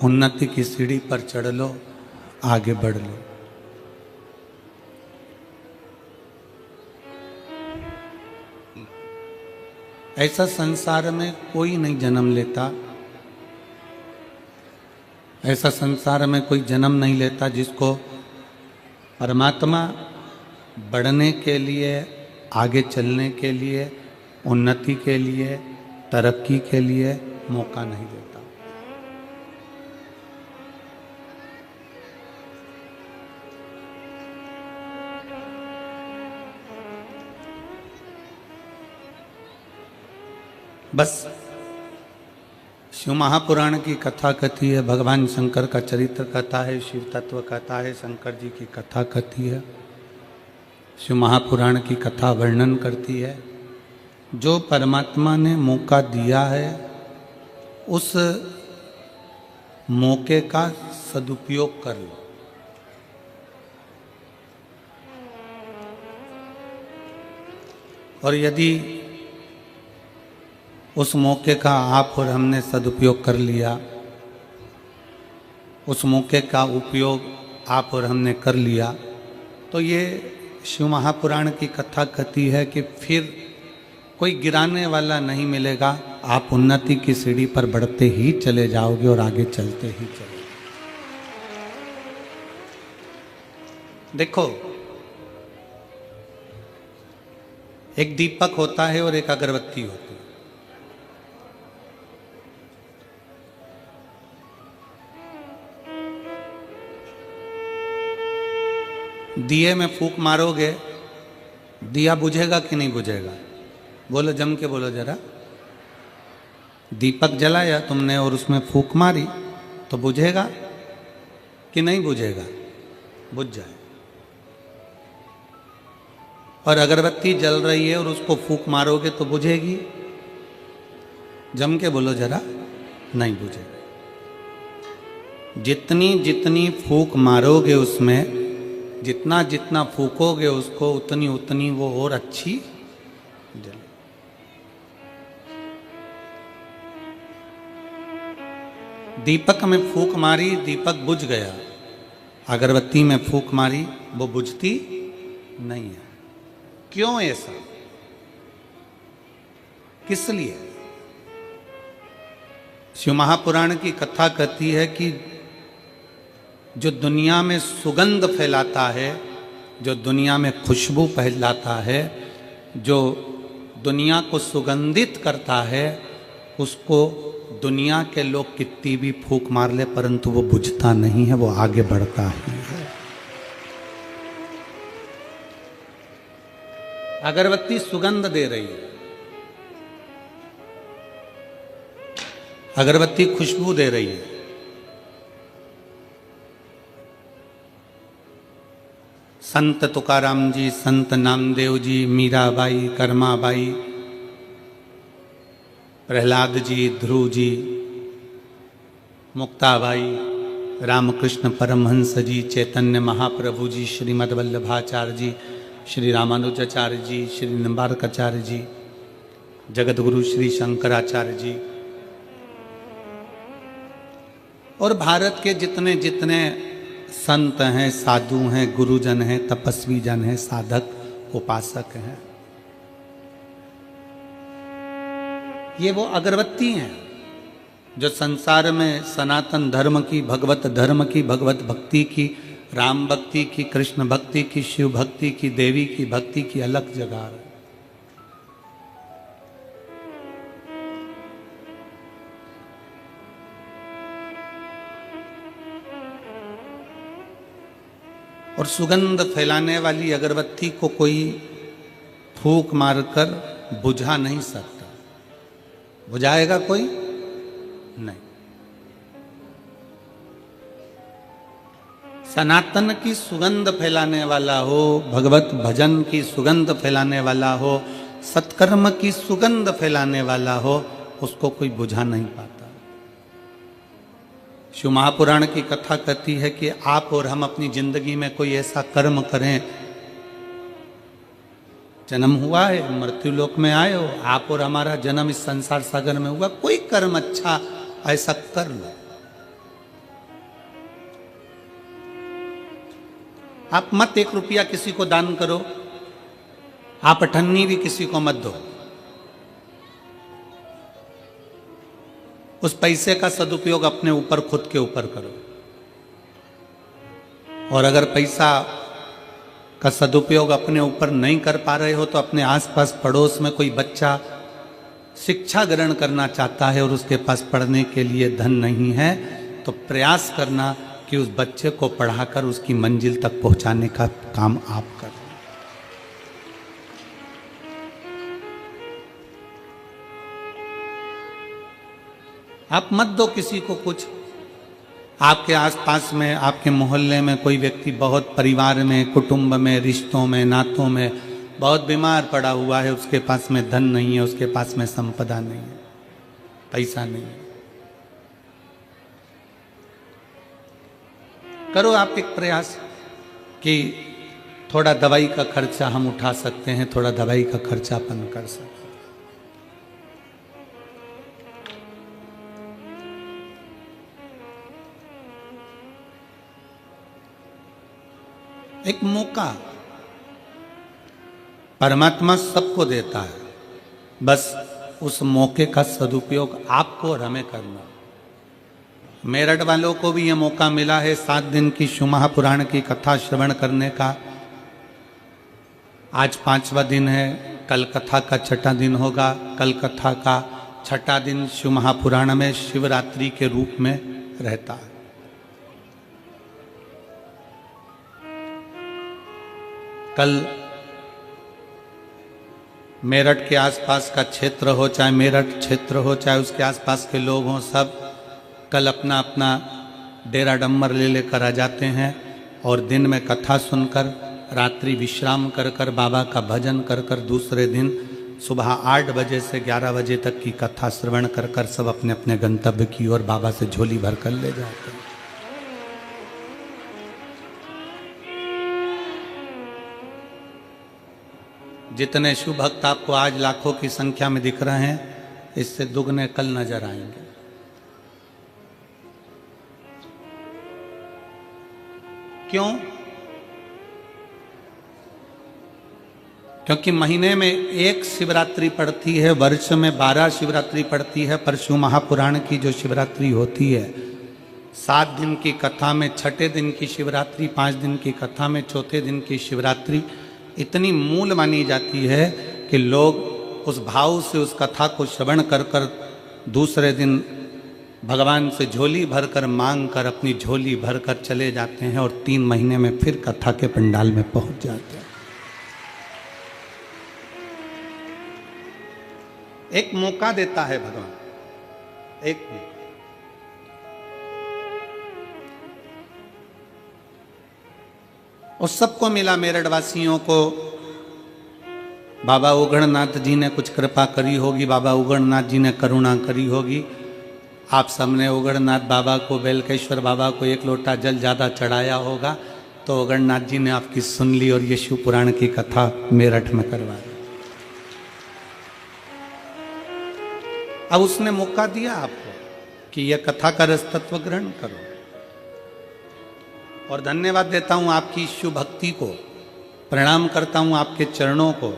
उन्नति की सीढ़ी पर चढ़ लो, आगे बढ़ लो। ऐसा संसार में कोई नहीं जन्म लेता, ऐसा संसार में कोई जन्म नहीं लेता जिसको परमात्मा बढ़ने के लिए, आगे चलने के लिए, उन्नति के लिए, तरक्की के लिए मौका नहीं देता। बस शिव महापुराण की कथा कथी है, भगवान शंकर का चरित्र कथा है, शिव तत्व कथा है, शंकर जी की कथा कथी है। शिव महापुराण की कथा वर्णन करती है जो परमात्मा ने मौका दिया है उस मौके का सदुपयोग कर लो। और यदि उस मौके का आप और हमने सदुपयोग कर लिया, उस मौके का उपयोग आप और हमने कर लिया, तो ये शिव महापुराण की कथा कहती है कि फिर कोई गिराने वाला नहीं मिलेगा। आप उन्नति की सीढ़ी पर बढ़ते ही चले जाओगे और आगे चलते ही चले। देखो, एक दीपक होता है और एक अगरबत्ती होती है। दिए में फूंक मारोगे, दिया बुझेगा कि नहीं बुझेगा? बोलो, जम के बोलो जरा। दीपक जलाया तुमने और उसमें फूंक मारी तो बुझेगा कि नहीं बुझेगा? बुझ जाए। और अगरबत्ती जल रही है और उसको फूंक मारोगे तो बुझेगी? जम के बोलो जरा। नहीं बुझेगा। जितनी जितनी फूंक मारोगे उसमें, जितना जितना फूकोगे उसको, उतनी उतनी वो और अच्छी जले। दीपक में फूंक मारी, दीपक बुझ गया। अगरबत्ती में फूंक मारी, वो बुझती नहीं है। क्यों ऐसा? किस लिए? शिव महापुराण की कथा कहती है कि जो दुनिया में सुगंध फैलाता है, जो दुनिया में खुशबू फैलाता है, जो दुनिया को सुगंधित करता है, उसको दुनिया के लोग कितनी भी फूंक मार ले परंतु वो बुझता नहीं है, वो आगे बढ़ता ही है। अगरबत्ती सुगंध दे रही है, अगरबत्ती खुशबू दे रही है। संत तुकाराम जी, संत नामदेव जी, मीराबाई, कर्माबाई, प्रहलाद जी, ध्रुव जी, मुक्ताबाई, रामकृष्ण परमहंस जी, चैतन्य महाप्रभु जी, श्रीमद् वल्लभाचार्य जी, श्री रामानुजाचार्य जी, श्री निम्बारकाचार्य जी, जगतगुरु श्री शंकराचार्य जी, और भारत के जितने जितने संत हैं, साधु हैं, गुरुजन हैं, तपस्वी जन हैं, साधक, उपासक हैं, ये वो अगरबत्ती हैं जो संसार में सनातन धर्म की, भगवत धर्म की, भगवत भक्ति की, राम भक्ति की, कृष्ण भक्ति की, शिव भक्ति की, देवी की भक्ति की अलग जगह है। और सुगंध फैलाने वाली अगरबत्ती को कोई फूंक मारकर बुझा नहीं सकता। बुझाएगा कोई? नहीं। सनातन की सुगंध फैलाने वाला हो, भगवत भजन की सुगंध फैलाने वाला हो, सत्कर्म की सुगंध फैलाने वाला हो, उसको कोई बुझा नहीं पाता। शिव महापुराण की कथा कहती है कि आप और हम अपनी जिंदगी में कोई ऐसा कर्म करें, जन्म हुआ है, मृत्यु लोक में आए हो, आप और हमारा जन्म इस संसार सागर में हुआ, कोई कर्म अच्छा ऐसा कर लो आप मत 1 रुपया किसी को दान करो, आप 98 भी किसी को मत दो। उस पैसे का सदुपयोग अपने ऊपर, खुद के ऊपर करो। और अगर पैसा का सदुपयोग अपने ऊपर नहीं कर पा रहे हो तो अपने आसपास पड़ोस में कोई बच्चा शिक्षा ग्रहण करना चाहता है और उसके पास पढ़ने के लिए धन नहीं है, तो प्रयास करना कि उस बच्चे को पढ़ाकर उसकी मंजिल तक पहुंचाने का काम आप करें। आप मत दो किसी को कुछ। आपके आसपास में, आपके मोहल्ले में कोई व्यक्ति बहुत, परिवार में, कुटुंब में, रिश्तों में, नातों में बहुत बीमार पड़ा हुआ है, उसके पास में धन नहीं है, उसके पास में संपदा नहीं है, पैसा नहीं है, करो आप एक प्रयास कि थोड़ा दवाई का खर्चा हम उठा सकते हैं, थोड़ा दवाई का खर्चा अपन कर सकते हैं। एक मौका परमात्मा सबको देता है, बस उस मौके का सदुपयोग आपको और हमें करना। मेरठ वालों को भी यह मौका मिला है 7 दिन की शिव महापुराण की कथा श्रवण करने का। आज 5वां दिन है, कल कथा का 6ठा दिन होगा। कल कथा का 6ठा दिन शिव महापुराण में शिवरात्रि के रूप में रहता है। कल मेरठ के आसपास का क्षेत्र हो, चाहे मेरठ क्षेत्र हो, चाहे उसके आसपास के लोग हों, सब कल अपना अपना डेरा डम्बर ले लेकर आ जाते हैं और दिन में कथा सुनकर, रात्रि विश्राम कर कर, बाबा का भजन कर कर, दूसरे दिन सुबह 8 बजे से 11 बजे तक की कथा श्रवण कर कर सब अपने अपने गंतव्य की ओर बाबा से झोली भर कर ले जाते हैं। जितने शिव भक्त आपको आज लाखों की संख्या में दिख रहे हैं, इससे दुगने कल नजर आएंगे। क्यों? क्योंकि महीने में 1 शिवरात्रि पड़ती है, वर्ष में 12 शिवरात्रि पड़ती है, पर शिव महापुराण की जो शिवरात्रि होती है 7 दिन की कथा में 6ठे दिन की शिवरात्रि, 5 दिन की कथा में 4थे दिन की शिवरात्रि इतनी मूल मानी जाती है कि लोग उस भाव से उस कथा को श्रवण कर कर दूसरे दिन भगवान से झोली भरकर मांग कर अपनी झोली भरकर चले जाते हैं और 3 महीने में फिर कथा के पंडाल में पहुंच जाते हैं। एक मौका देता है भगवान, एक भी। और सबको मिला, मेरठ वासियों को बाबा उगड़नाथ जी ने कुछ कृपा करी होगी, बाबा उगड़नाथ जी ने करुणा करी होगी। आप सबने उगड़नाथ बाबा को, बेलकेश्वर बाबा को 1 लोटा जल ज़्यादा चढ़ाया होगा, तो उगड़नाथ जी ने आपकी सुन ली और ये शिव पुराण की कथा मेरठ में करवा दी। अब उसने मौका दिया आपको कि यह कथा का रस तत्व ग्रहण करो। और धन्यवाद देता हूं आपकी शिव भक्ति को, प्रणाम करता हूं आपके चरणों को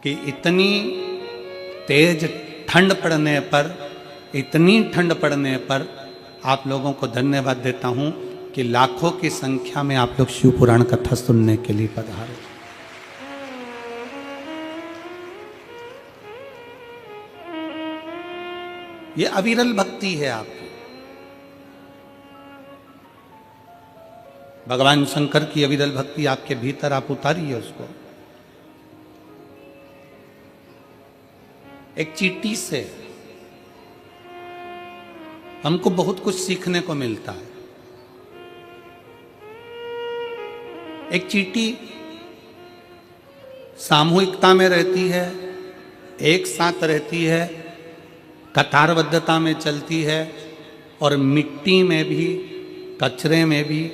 कि इतनी तेज ठंड पड़ने पर, इतनी ठंड पड़ने पर आप लोगों को धन्यवाद देता हूं कि लाखों की संख्या में आप लोग शिव पुराण कथा सुनने के लिए पधारे। ये अविरल भक्ति है आपकी। भगवान शंकर की अविरल भक्ति आपके भीतर, आप उतारिए उसको। एक चींटी से हमको बहुत कुछ सीखने को मिलता है। एक चींटी सामूहिकता में रहती है, एक साथ रहती है, कतारबद्धता में चलती है और मिट्टी में भी, कचरे में भी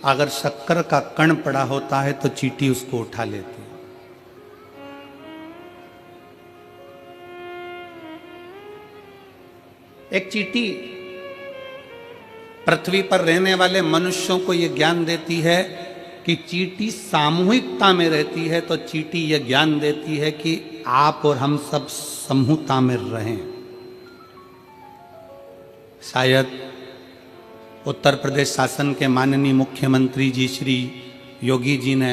अगर शक्कर का कण पड़ा होता है तो चींटी उसको उठा लेती है। एक चींटी पृथ्वी पर रहने वाले मनुष्यों को ये ज्ञान देती है कि चींटी सामूहिकता में रहती है, तो चींटी ये ज्ञान देती है कि आप और हम सब समूहता में रहें। शायद उत्तर प्रदेश शासन के माननीय मुख्यमंत्री जी श्री योगी जी ने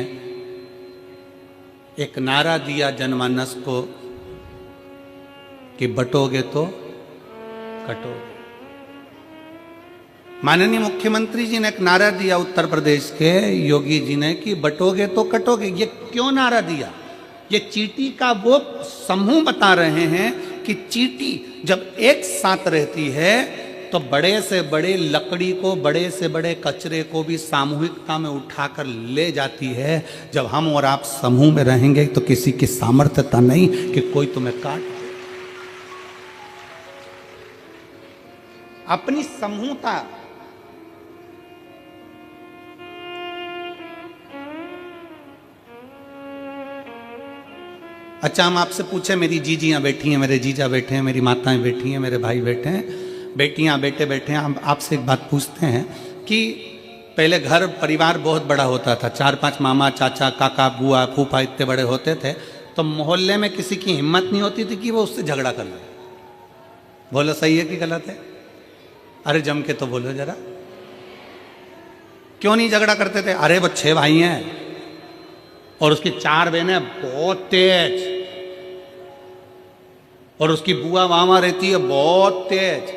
एक नारा दिया जनमानस को कि बटोगे तो कटोगे। माननीय मुख्यमंत्री जी ने एक नारा दिया उत्तर प्रदेश के योगी जी ने कि बटोगे तो कटोगे। ये क्यों नारा दिया? ये चींटी का वो समूह बता रहे हैं कि चींटी जब एक साथ रहती है तो बड़े से बड़े लकड़ी को, बड़े से बड़े कचरे को भी सामूहिकता में उठाकर ले जाती है। जब हम और आप समूह में रहेंगे तो किसी की सामर्थ्यता नहीं कि कोई तुम्हें काट दे। अपनी समूहता, अच्छा हम आपसे पूछे, मेरी जीजियां बैठी हैं, मेरे जीजा बैठे हैं, मेरी माताएं बैठी हैं, मेरे भाई बैठे हैं, बेटियां बेटे बैठे हैं, हम आपसे एक बात पूछते हैं कि पहले घर परिवार बहुत बड़ा होता था, 4-5 मामा चाचा काका बुआ फूफा इतने बड़े होते थे, तो मोहल्ले में किसी की हिम्मत नहीं होती थी कि वो उससे झगड़ा कर ले। बोलो सही है कि गलत है? अरे जम के तो बोलो जरा, क्यों नहीं झगड़ा करते थे? अरे वो 6 भाई हैं और उसकी 4 बहनें बहुत तेज, और उसकी बुआ वहां रहती है बहुत तेज,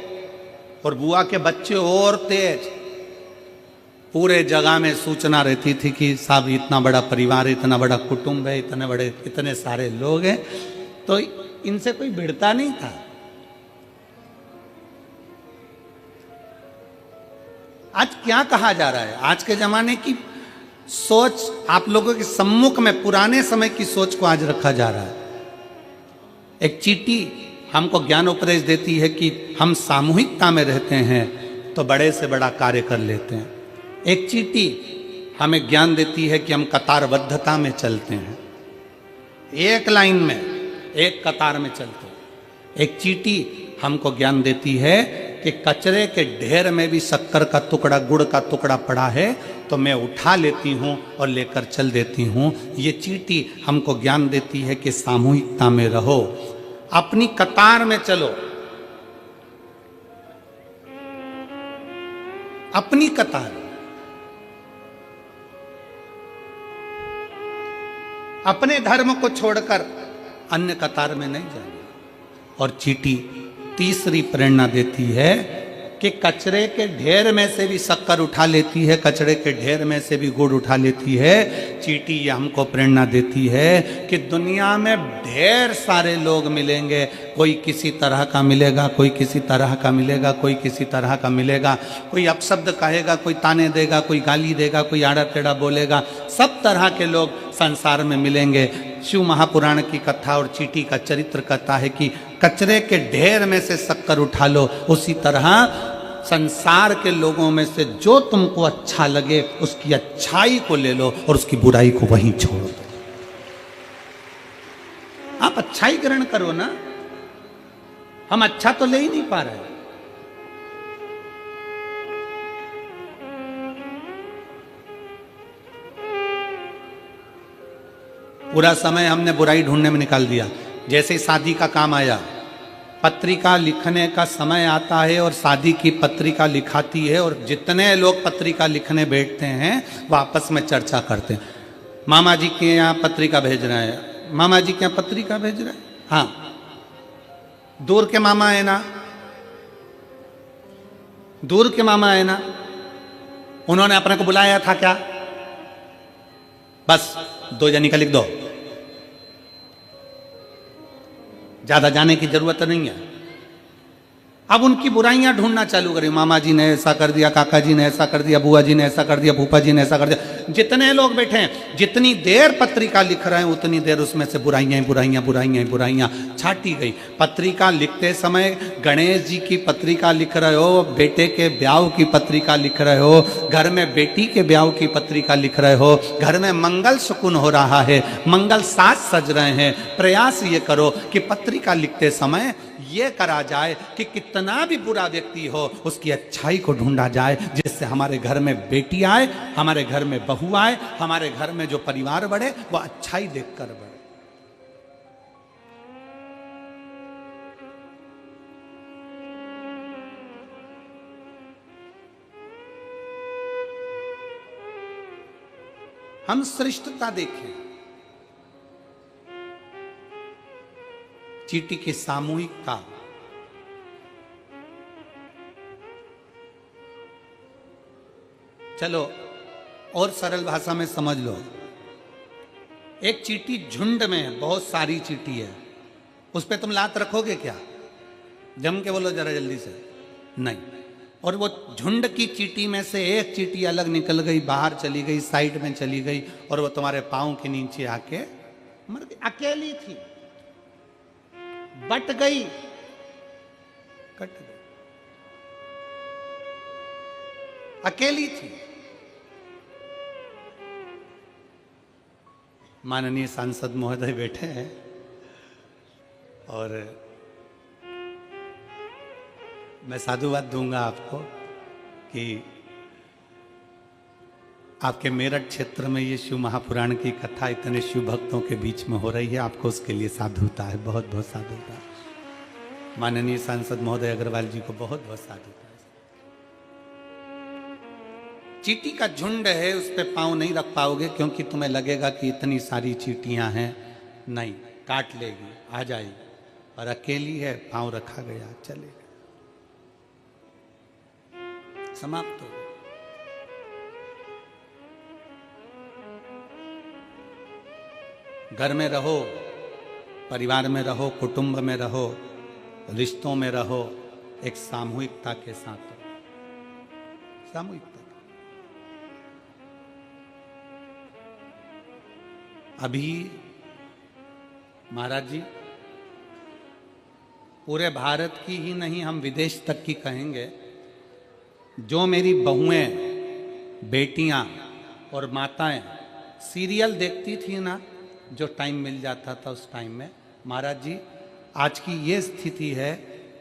और बुआ के बच्चे और तेज। पूरे जगह में सूचना रहती थी कि साहब इतना बड़ा परिवार, इतना बड़ा कुटुंब है, इतने सारे लोग हैं, तो इनसे कोई भिड़ता नहीं था। आज क्या कहा जा रहा है? आज के जमाने की सोच आप लोगों के सम्मुख में पुराने समय की सोच को आज रखा जा रहा है। एक चींटी हमको ज्ञान उपदेश देती है कि हम सामूहिकता में रहते हैं तो बड़े से बड़ा कार्य कर लेते हैं। एक चींटी हमें ज्ञान देती है कि हम कतारबद्धता में चलते हैं, एक लाइन में एक कतार में चलते हैं। एक चींटी हमको ज्ञान देती है कि कचरे के ढेर में भी शक्कर का टुकड़ा, गुड़ का टुकड़ा पड़ा है तो मैं उठा लेती हूँ और लेकर चल देती हूँ। ये चींटी हमको ज्ञान देती है कि सामूहिकता में रहो, अपनी कतार में चलो, अपनी कतार, अपने धर्म को छोड़कर अन्य कतार में नहीं जाना। और चींटी तीसरी प्रेरणा देती है कि कचरे के ढेर में से भी शक्कर उठा लेती है, कचरे के ढेर में से भी गुड़ उठा लेती है। चींटी ये हमको प्रेरणा देती है कि दुनिया में ढेर सारे लोग मिलेंगे, कोई किसी तरह का मिलेगा, कोई किसी तरह का मिलेगा, कोई किसी तरह का मिलेगा, कोई अपशब्द कहेगा, कोई ताने देगा, कोई गाली देगा, कोई आड़ा टेढ़ा बोलेगा, सब तरह के लोग संसार में मिलेंगे। शिव महापुराण की कथा और चींटी का चरित्र कहता है कि कचरे के ढेर में से शक्कर उठा लो, उसी तरह संसार के लोगों में से जो तुमको अच्छा लगे उसकी अच्छाई को ले लो और उसकी बुराई को वहीं छोड़ दो। आप अच्छाई ग्रहण करो ना, हम अच्छा तो ले ही नहीं पा रहे। पूरा समय हमने बुराई ढूंढने में निकाल दिया। जैसे शादी का काम आया, पत्रिका लिखने का समय आता है और शादी की पत्रिका लिखाती है, और जितने लोग पत्रिका लिखने बैठते हैं वो आपस में चर्चा करते हैं। मामा जी के यहाँ पत्रिका भेज रहे हैं, मामा जी के यहाँ पत्रिका भेज रहे हैं, हाँ दूर के मामा है ना, दूर के मामा है ना, उन्होंने अपने को बुलाया था क्या? बस 2 जनी का लिख दो, ज्यादा जाने की जरूरत नहीं है। अब उनकी बुराइयां ढूंढना चालू करें, मामा जी ने ऐसा कर दिया, काका जी ने ऐसा कर दिया, बुआ जी ने ऐसा कर दिया, फूफा जी ने ऐसा कर दिया। जितने लोग बैठे हैं, जितनी देर पत्रिका लिख रहे हैं उतनी देर उसमें से बुराइयां बुराइयां बुराइयां बुराइयां छाटी गई। पत्रिका लिखते समय गणेश जी की पत्रिका लिख रहे हो, बेटे के ब्याह की पत्रिका लिख रहे हो, घर में बेटी के ब्याह की पत्रिका लिख रहे हो, घर में मंगल शकुन हो रहा है, मंगल साज सज रहे हैं। प्रयास ये करो कि पत्रिका लिखते समय ये करा जाए कि कितना भी बुरा व्यक्ति हो उसकी अच्छाई को ढूंढा जाए, जिससे हमारे घर में बेटी आए, हमारे घर में बहू आए, हमारे घर में जो परिवार बढ़े वो अच्छाई देखकर बढ़े। हम श्रेष्ठता देखें, चींटी की सामूहिकता, चलो और सरल भाषा में समझ लो, एक चींटी झुंड में बहुत सारी चींटी है, उस पे तुम लात रखोगे क्या? जम के बोलो जरा जल्दी से, नहीं। और वो झुंड की चींटी में से एक चींटी अलग निकल गई, बाहर चली गई, साइड में चली गई, और वो तुम्हारे पांव के नीचे आके मर गई। अकेली थी, बट गई, कट गई, अकेली थी। माननीय सांसद महोदय बैठे हैं और मैं साधुवाद दूंगा आपको कि आपके मेरठ क्षेत्र में ये शिव महापुराण की कथा इतने शिव भक्तों के बीच में हो रही है, आपको उसके लिए साधुता है, बहुत बहुत साधुता। माननीय सांसद महोदय अग्रवाल जी को बहुत बहुत साधुता है। चींटी का झुंड है, उस पे पांव नहीं रख पाओगे क्योंकि तुम्हें लगेगा कि इतनी सारी चींटियां हैं, नहीं, काट लेगी, आ जाएगी। और अकेली है, पांव रखा गया, चलेगा, समाप्त हो। घर में रहो, परिवार में रहो, कुटुंब में रहो, रिश्तों में रहो, एक सामूहिकता के साथ हो, सामूहिकता। अभी महाराज जी पूरे भारत की ही नहीं, हम विदेश तक की कहेंगे, जो मेरी बहुएं, बेटियां और माताएं सीरियल देखती थी ना, जो टाइम मिल जाता था उस टाइम में, महाराज जी आज की ये स्थिति है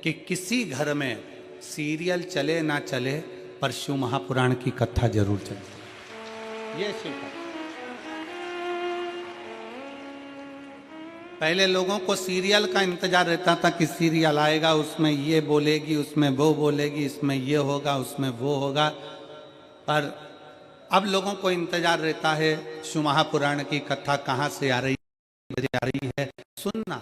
कि किसी घर में सीरियल चले ना चले पर शिव महापुराण की कथा जरूर चलती है। ये शिव कथा, पहले लोगों को सीरियल का इंतजार रहता था कि सीरियल आएगा, उसमें ये बोलेगी, उसमें वो बोलेगी, इसमें ये होगा, उसमें वो होगा, पर अब लोगों को इंतजार रहता है शिव महापुराण की कथा कहाँ से आ रही है, सुनना।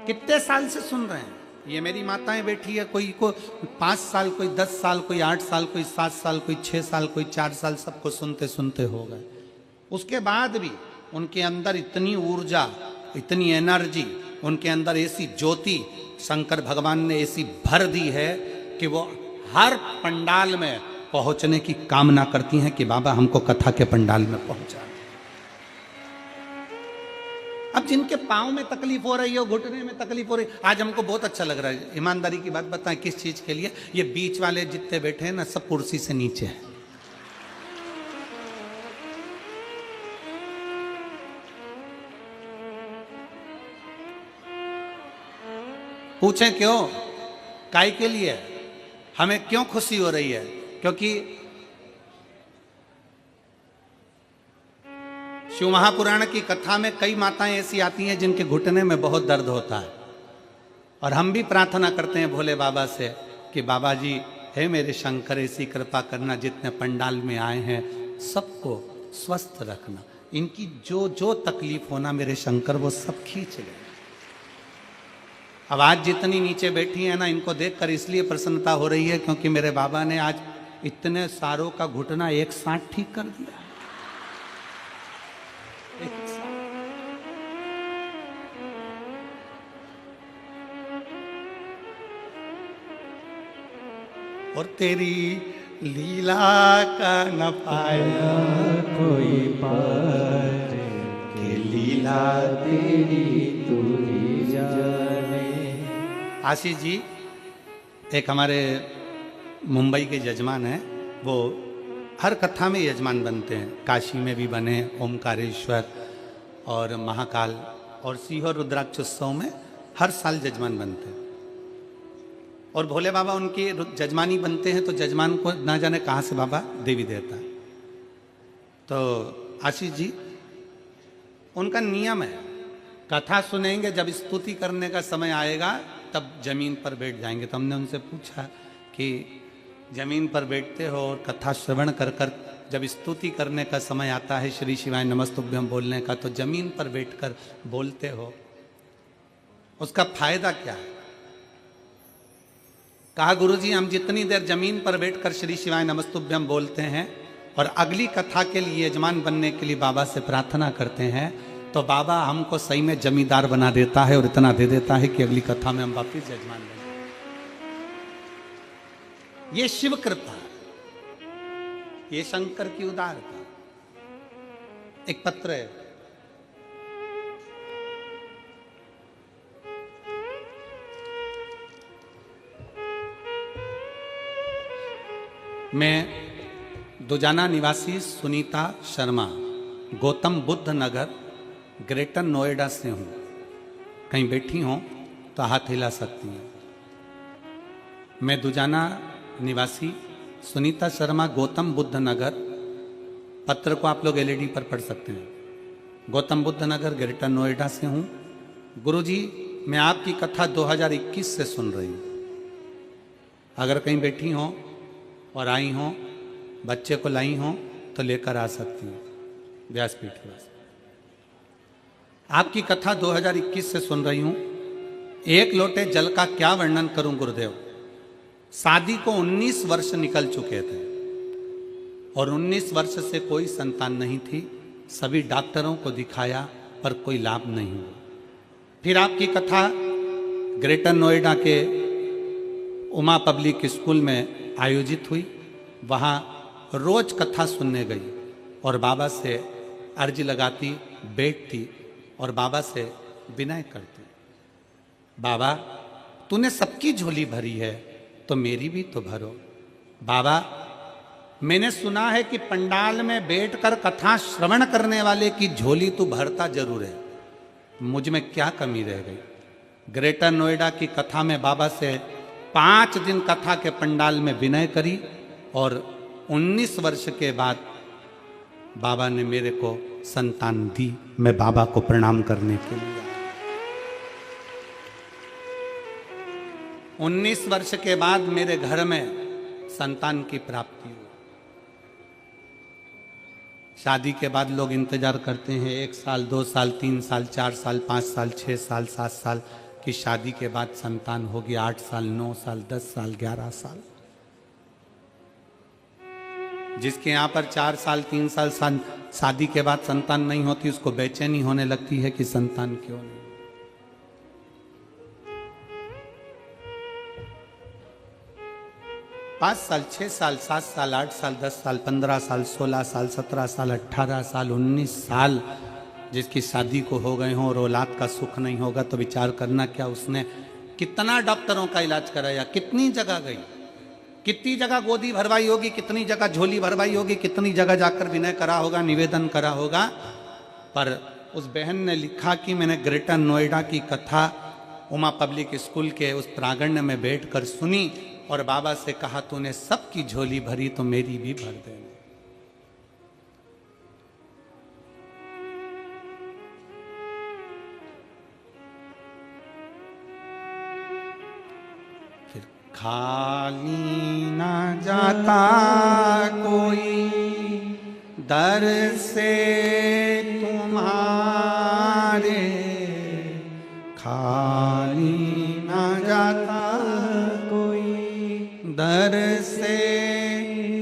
कितने साल से सुन रहे हैं, ये मेरी माताएं बैठी है, कोई को 5 साल, कोई 10 साल, कोई 8 साल, कोई 7 साल, कोई 6 साल, कोई 4 साल, सबको सुनते सुनते हो गए। उसके बाद भी उनके अंदर इतनी ऊर्जा, इतनी एनर्जी, उनके अंदर ऐसी ज्योति शंकर भगवान ने ऐसी भर दी है कि वो हर पंडाल में पहुंचने की कामना करती हैं कि बाबा हमको कथा के पंडाल में पहुंचा। अब जिनके पांव में तकलीफ हो रही हो, घुटने में तकलीफ हो रही, आज हमको बहुत अच्छा लग रहा है। ईमानदारी की बात बताएं, किस चीज के लिए? ये बीच वाले जितने बैठे हैं ना, सब कुर्सी से नीचे है। पूछें क्यों? काय के लिए? हमें क्यों खुशी हो रही है? क्योंकि शिव महापुराण की कथा में कई माताएं ऐसी आती हैं जिनके घुटने में बहुत दर्द होता है, और हम भी प्रार्थना करते हैं भोले बाबा से कि बाबा जी, हे मेरे शंकर, ऐसी कृपा करना, जितने पंडाल में आए हैं सबको स्वस्थ रखना, इनकी जो जो तकलीफ होना मेरे शंकर वो सब खींच ले। अब आज जितनी नीचे बैठी है ना, इनको देखकर इसलिए प्रसन्नता हो रही है क्योंकि मेरे बाबा ने आज इतने सारों का घुटना एक साथ ठीक कर दिया। और तेरी लीला का न पाया कोई पार, के लीला तेरी तू ही जाने। आशीष जी एक हमारे मुंबई के यजमान हैं, वो हर कथा में यजमान बनते हैं, काशी में भी बने, ओमकारेश्वर और महाकाल और सीहोर रुद्राक्ष उत्सव में हर साल जजमान बनते हैं। और भोले बाबा उनके जजमानी बनते हैं तो जजमान को ना जाने कहाँ से बाबा देवी देता है। तो आशीष जी, उनका नियम है, कथा सुनेंगे, जब स्तुति करने का समय आएगा तब जमीन पर बैठ जाएंगे। तो हमने उनसे पूछा कि जमीन पर बैठते हो और कथा श्रवण कर कर जब स्तुति करने का समय आता है, श्री शिवाय नमस्तुभ्यम बोलने का, तो जमीन पर बैठकर बोलते हो, उसका फायदा क्या है? कहा गुरुजी, हम जितनी देर जमीन पर बैठकर श्री शिवाय नमस्तुभ्यम बोलते हैं और अगली कथा के लिए यजमान बनने के लिए बाबा से प्रार्थना करते हैं, तो बाबा हमको सही में जमींदार बना देता है और इतना दे देता है कि अगली कथा में हम वापिस यजमान बने। ये शिव कृपा, ये शंकर की उदारता। एक पत्र है, मैं दुजाना निवासी सुनीता शर्मा, गौतम बुद्ध नगर, ग्रेटर नोएडा से हूँ। कहीं बैठी हों तो हाथ हिला सकती हैं। मैं दुजाना निवासी सुनीता शर्मा, गौतम बुद्ध नगर, पत्र को आप लोग एलईडी पर पढ़ सकते हैं, गौतम बुद्ध नगर, ग्रेटर नोएडा से हूँ। गुरुजी, मैं आपकी कथा 2021 से सुन रही हूँ। अगर कहीं बैठी हों और आई हों, बच्चे को लाई हों तो लेकर आ सकती हूँ व्यासपीठ पर। आपकी कथा 2021 से सुन रही हूँ। एक लोटे जल का क्या वर्णन करूं गुरुदेव। शादी को 19 वर्ष निकल चुके थे और 19 वर्ष से कोई संतान नहीं थी। सभी डॉक्टरों को दिखाया पर कोई लाभ नहीं हुआ। फिर आपकी कथा ग्रेटर नोएडा के उमा पब्लिक स्कूल में आयोजित हुई। वहाँ रोज कथा सुनने गई और बाबा से अर्जी लगाती, बैठती और बाबा से विनय करती, बाबा तूने सबकी झोली भरी है तो मेरी भी तो भरो। बाबा, मैंने सुना है कि पंडाल में बैठकर कथा श्रवण करने वाले की झोली तू भरता जरूर है, मुझ में क्या कमी रह गई। ग्रेटर नोएडा की कथा में बाबा से 5 दिन कथा के पंडाल में विनय करी और 19 वर्ष के बाद बाबा ने मेरे को संतान दी। मैं बाबा को प्रणाम करने के लिए 19 वर्ष के बाद मेरे घर में संतान की प्राप्ति हुई। शादी के बाद लोग इंतजार करते हैं 1 साल, 2 साल, 3 साल, 4 साल, 5 साल, 6 साल, 7 साल की शादी के बाद संतान होगी। 8 साल, 9 साल, 10 साल, 11 साल। जिसके यहाँ पर 4 साल, 3 साल शादी के बाद संतान नहीं होती, उसको बेचैनी होने लगती है कि संतान क्यों नहीं। पाँच साल, 6 साल, 7 साल, 8 साल, 10 साल, 15 साल, 16 साल, 17 साल, 18 साल, 19 साल जिसकी शादी को हो गए हों और औलाद का सुख नहीं होगा तो विचार करना क्या उसने कितना डॉक्टरों का इलाज कराया, कितनी जगह गई, कितनी जगह गोदी भरवाई होगी, कितनी जगह झोली भरवाई होगी, कितनी जगह जाकर विनय करा होगा, निवेदन करा होगा। पर उस बहन ने लिखा कि मैंने ग्रेटर नोएडा की कथा उमा पब्लिक स्कूल के उस प्रांगण में बैठकर सुनी और बाबा से कहा तूने सबकी झोली भरी तो मेरी भी भर देना। फिर खाली ना जाता कोई दर से तुम्हारे, खाली ना जाता दर से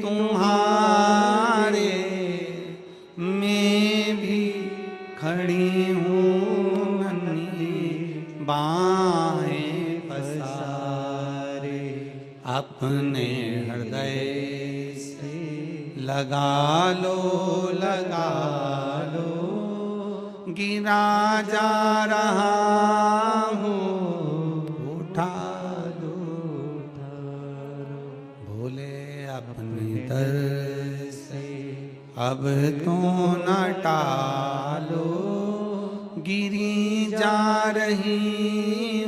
तुम्हारे, मैं भी खड़ी हूँ नन्ही बाहें पसारे, अपने हृदय से लगा लो, लगा लो, गिरा जा रहा हूँ उठा अपने दर से, अब तो न टालो, गिरी जा रही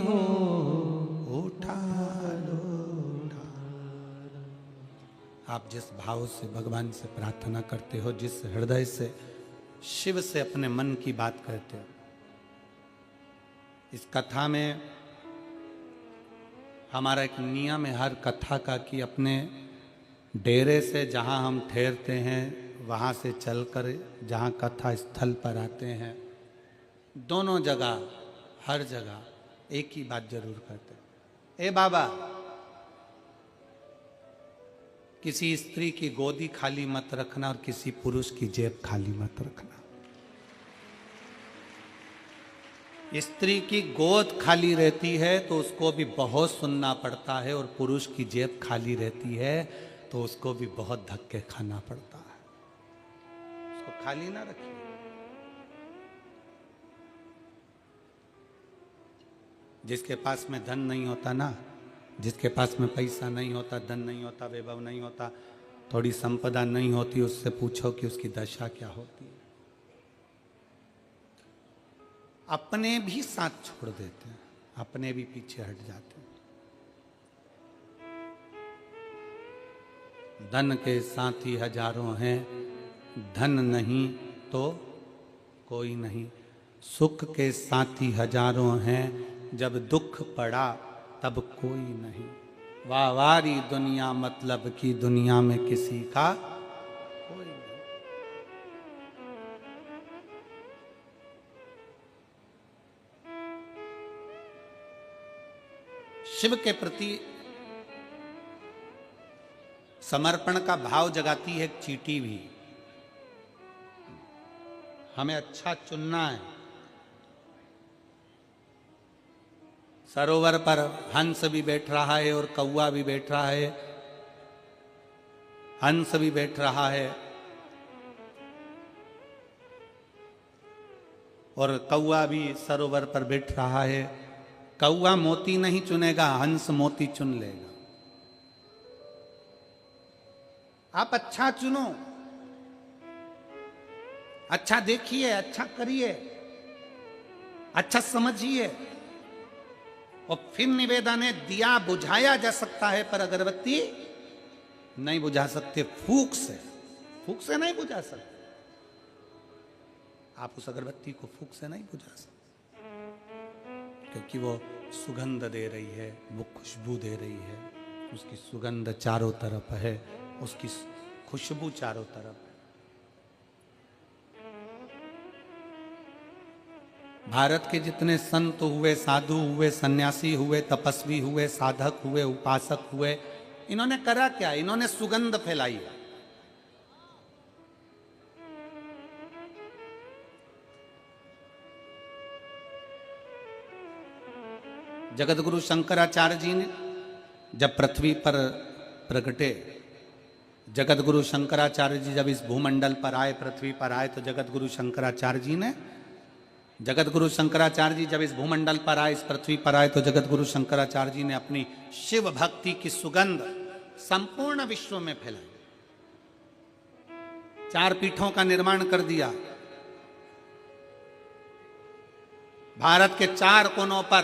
आप जिस भाव से भगवान से प्रार्थना करते हो, जिस हृदय से शिव से अपने मन की बात करते हो। इस कथा में हमारा एक नियम है हर कथा का कि अपने डेरे से जहाँ हम ठहरते हैं वहाँ से चलकर जहाँ कथा स्थल पर आते हैं, दोनों जगह हर जगह एक ही बात जरूर करते हैं। ए बाबा, किसी स्त्री की गोदी खाली मत रखना और किसी पुरुष की जेब खाली मत रखना। स्त्री की गोद खाली रहती है तो उसको भी बहुत सुनना पड़ता है, और पुरुष की जेब खाली रहती है तो उसको भी बहुत धक्के खाना पड़ता है। उसको खाली ना रखिए। जिसके पास में धन नहीं होता ना, जिसके पास में पैसा नहीं होता, धन नहीं होता, वैभव नहीं होता, थोड़ी संपदा नहीं होती, उससे पूछो कि उसकी दशा क्या होती है। अपने भी साथ छोड़ देते हैं, अपने भी पीछे हट जाते हैं। धन के साथी हजारों हैं, धन नहीं तो कोई नहीं। सुख के साथी हजारों हैं, जब दुख पड़ा तब कोई नहीं। वाहवारी दुनिया मतलब की दुनिया में किसी का कोई नहीं। शिव के प्रति समर्पण का भाव जगाती है एक चींटी भी। हमें अच्छा चुनना है। सरोवर पर हंस भी बैठ रहा है और कौवा भी बैठ रहा है। हंस भी बैठ रहा है और कौवा भी सरोवर पर बैठ रहा है। कौवा मोती नहीं चुनेगा, हंस मोती चुन लेगा। आप अच्छा चुनो, अच्छा देखिए, अच्छा करिए, अच्छा समझिए। और फिर निवेदन है, दिया बुझाया जा सकता है पर अगरबत्ती नहीं बुझा सकते। फूंक से नहीं बुझा सकते। आप उस अगरबत्ती को फूंक से नहीं बुझा सकते, क्योंकि वो सुगंध दे रही है, वो खुशबू दे रही है। उसकी सुगंध चारों तरफ है, उसकी खुशबू चारों तरफ है। भारत के जितने संत हुए, साधु हुए, सन्यासी हुए, तपस्वी हुए, साधक हुए, उपासक हुए, इन्होंने करा क्या? इन्होंने सुगंध फैलाई। जगतगुरु शंकराचार्य जी ने जब पृथ्वी पर प्रकटे, जगतगुरु शंकराचार्य जी जब इस भूमंडल पर आए, पृथ्वी पर आए, तो जगतगुरु शंकराचार्य जी जब इस भूमंडल पर आए, इस पृथ्वी पर आए, तो जगतगुरु शंकराचार्य जी ने अपनी शिव भक्ति की सुगंध संपूर्ण विश्व में फैलाई। 4 पीठों का निर्माण कर दिया। भारत के 4 कोनों पर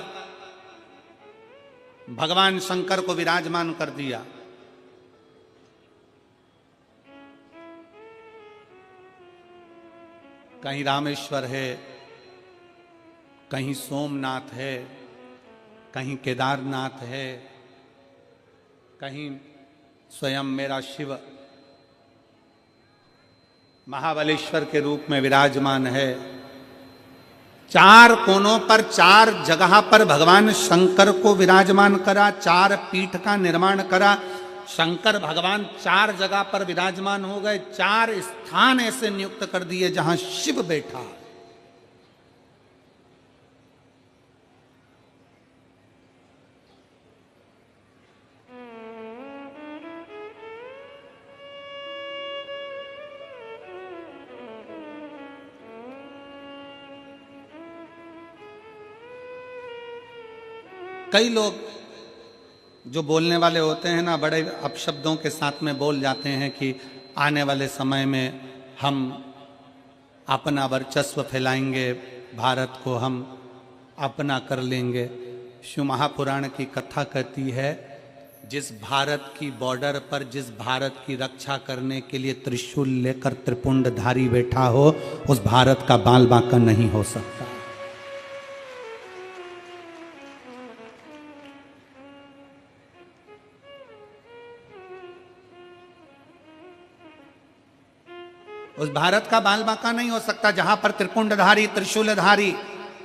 भगवान शंकर को विराजमान कर दिया। कहीं रामेश्वर है, कहीं सोमनाथ है, कहीं केदारनाथ है, कहीं स्वयं मेरा शिव महाबलेश्वर के रूप में विराजमान है। 4 कोनों पर, 4 जगह पर भगवान शंकर को विराजमान करा, 4 पीठ का निर्माण करा। शंकर भगवान 4 जगह पर विराजमान हो गए। 4 स्थान ऐसे नियुक्त कर दिए जहां शिव बैठा। कई लोग जो बोलने वाले होते हैं ना, बड़े अपशब्दों के साथ में बोल जाते हैं कि आने वाले समय में हम अपना वर्चस्व फैलाएंगे, भारत को हम अपना कर लेंगे। शिव महापुराण की कथा कहती है, जिस भारत की बॉर्डर पर जिस भारत की रक्षा करने के लिए त्रिशूल लेकर त्रिपुंडधारी बैठा हो, उस भारत का बाल बांका नहीं हो सकता। उस भारत का बाल बांका नहीं हो सकता जहां पर त्रिपुंडधारी, त्रिशूलधारी,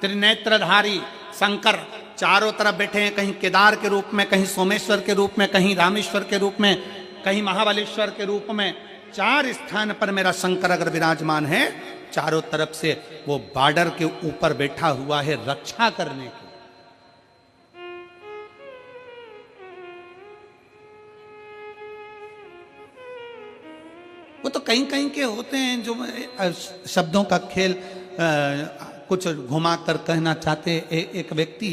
त्रिनेत्रधारी शंकर चारों तरफ बैठे हैं, कहीं केदार के रूप में, कहीं सोमेश्वर के रूप में, कहीं रामेश्वर के रूप में, कहीं महाबलेश्वर के रूप में। 4 स्थान पर मेरा शंकर अगर विराजमान है, चारों तरफ से वो बॉर्डर के ऊपर बैठा हुआ है रक्षा करने की। वो तो कहीं कहीं के होते हैं जो शब्दों का खेल कुछ घुमा कर कहना चाहते। एक व्यक्ति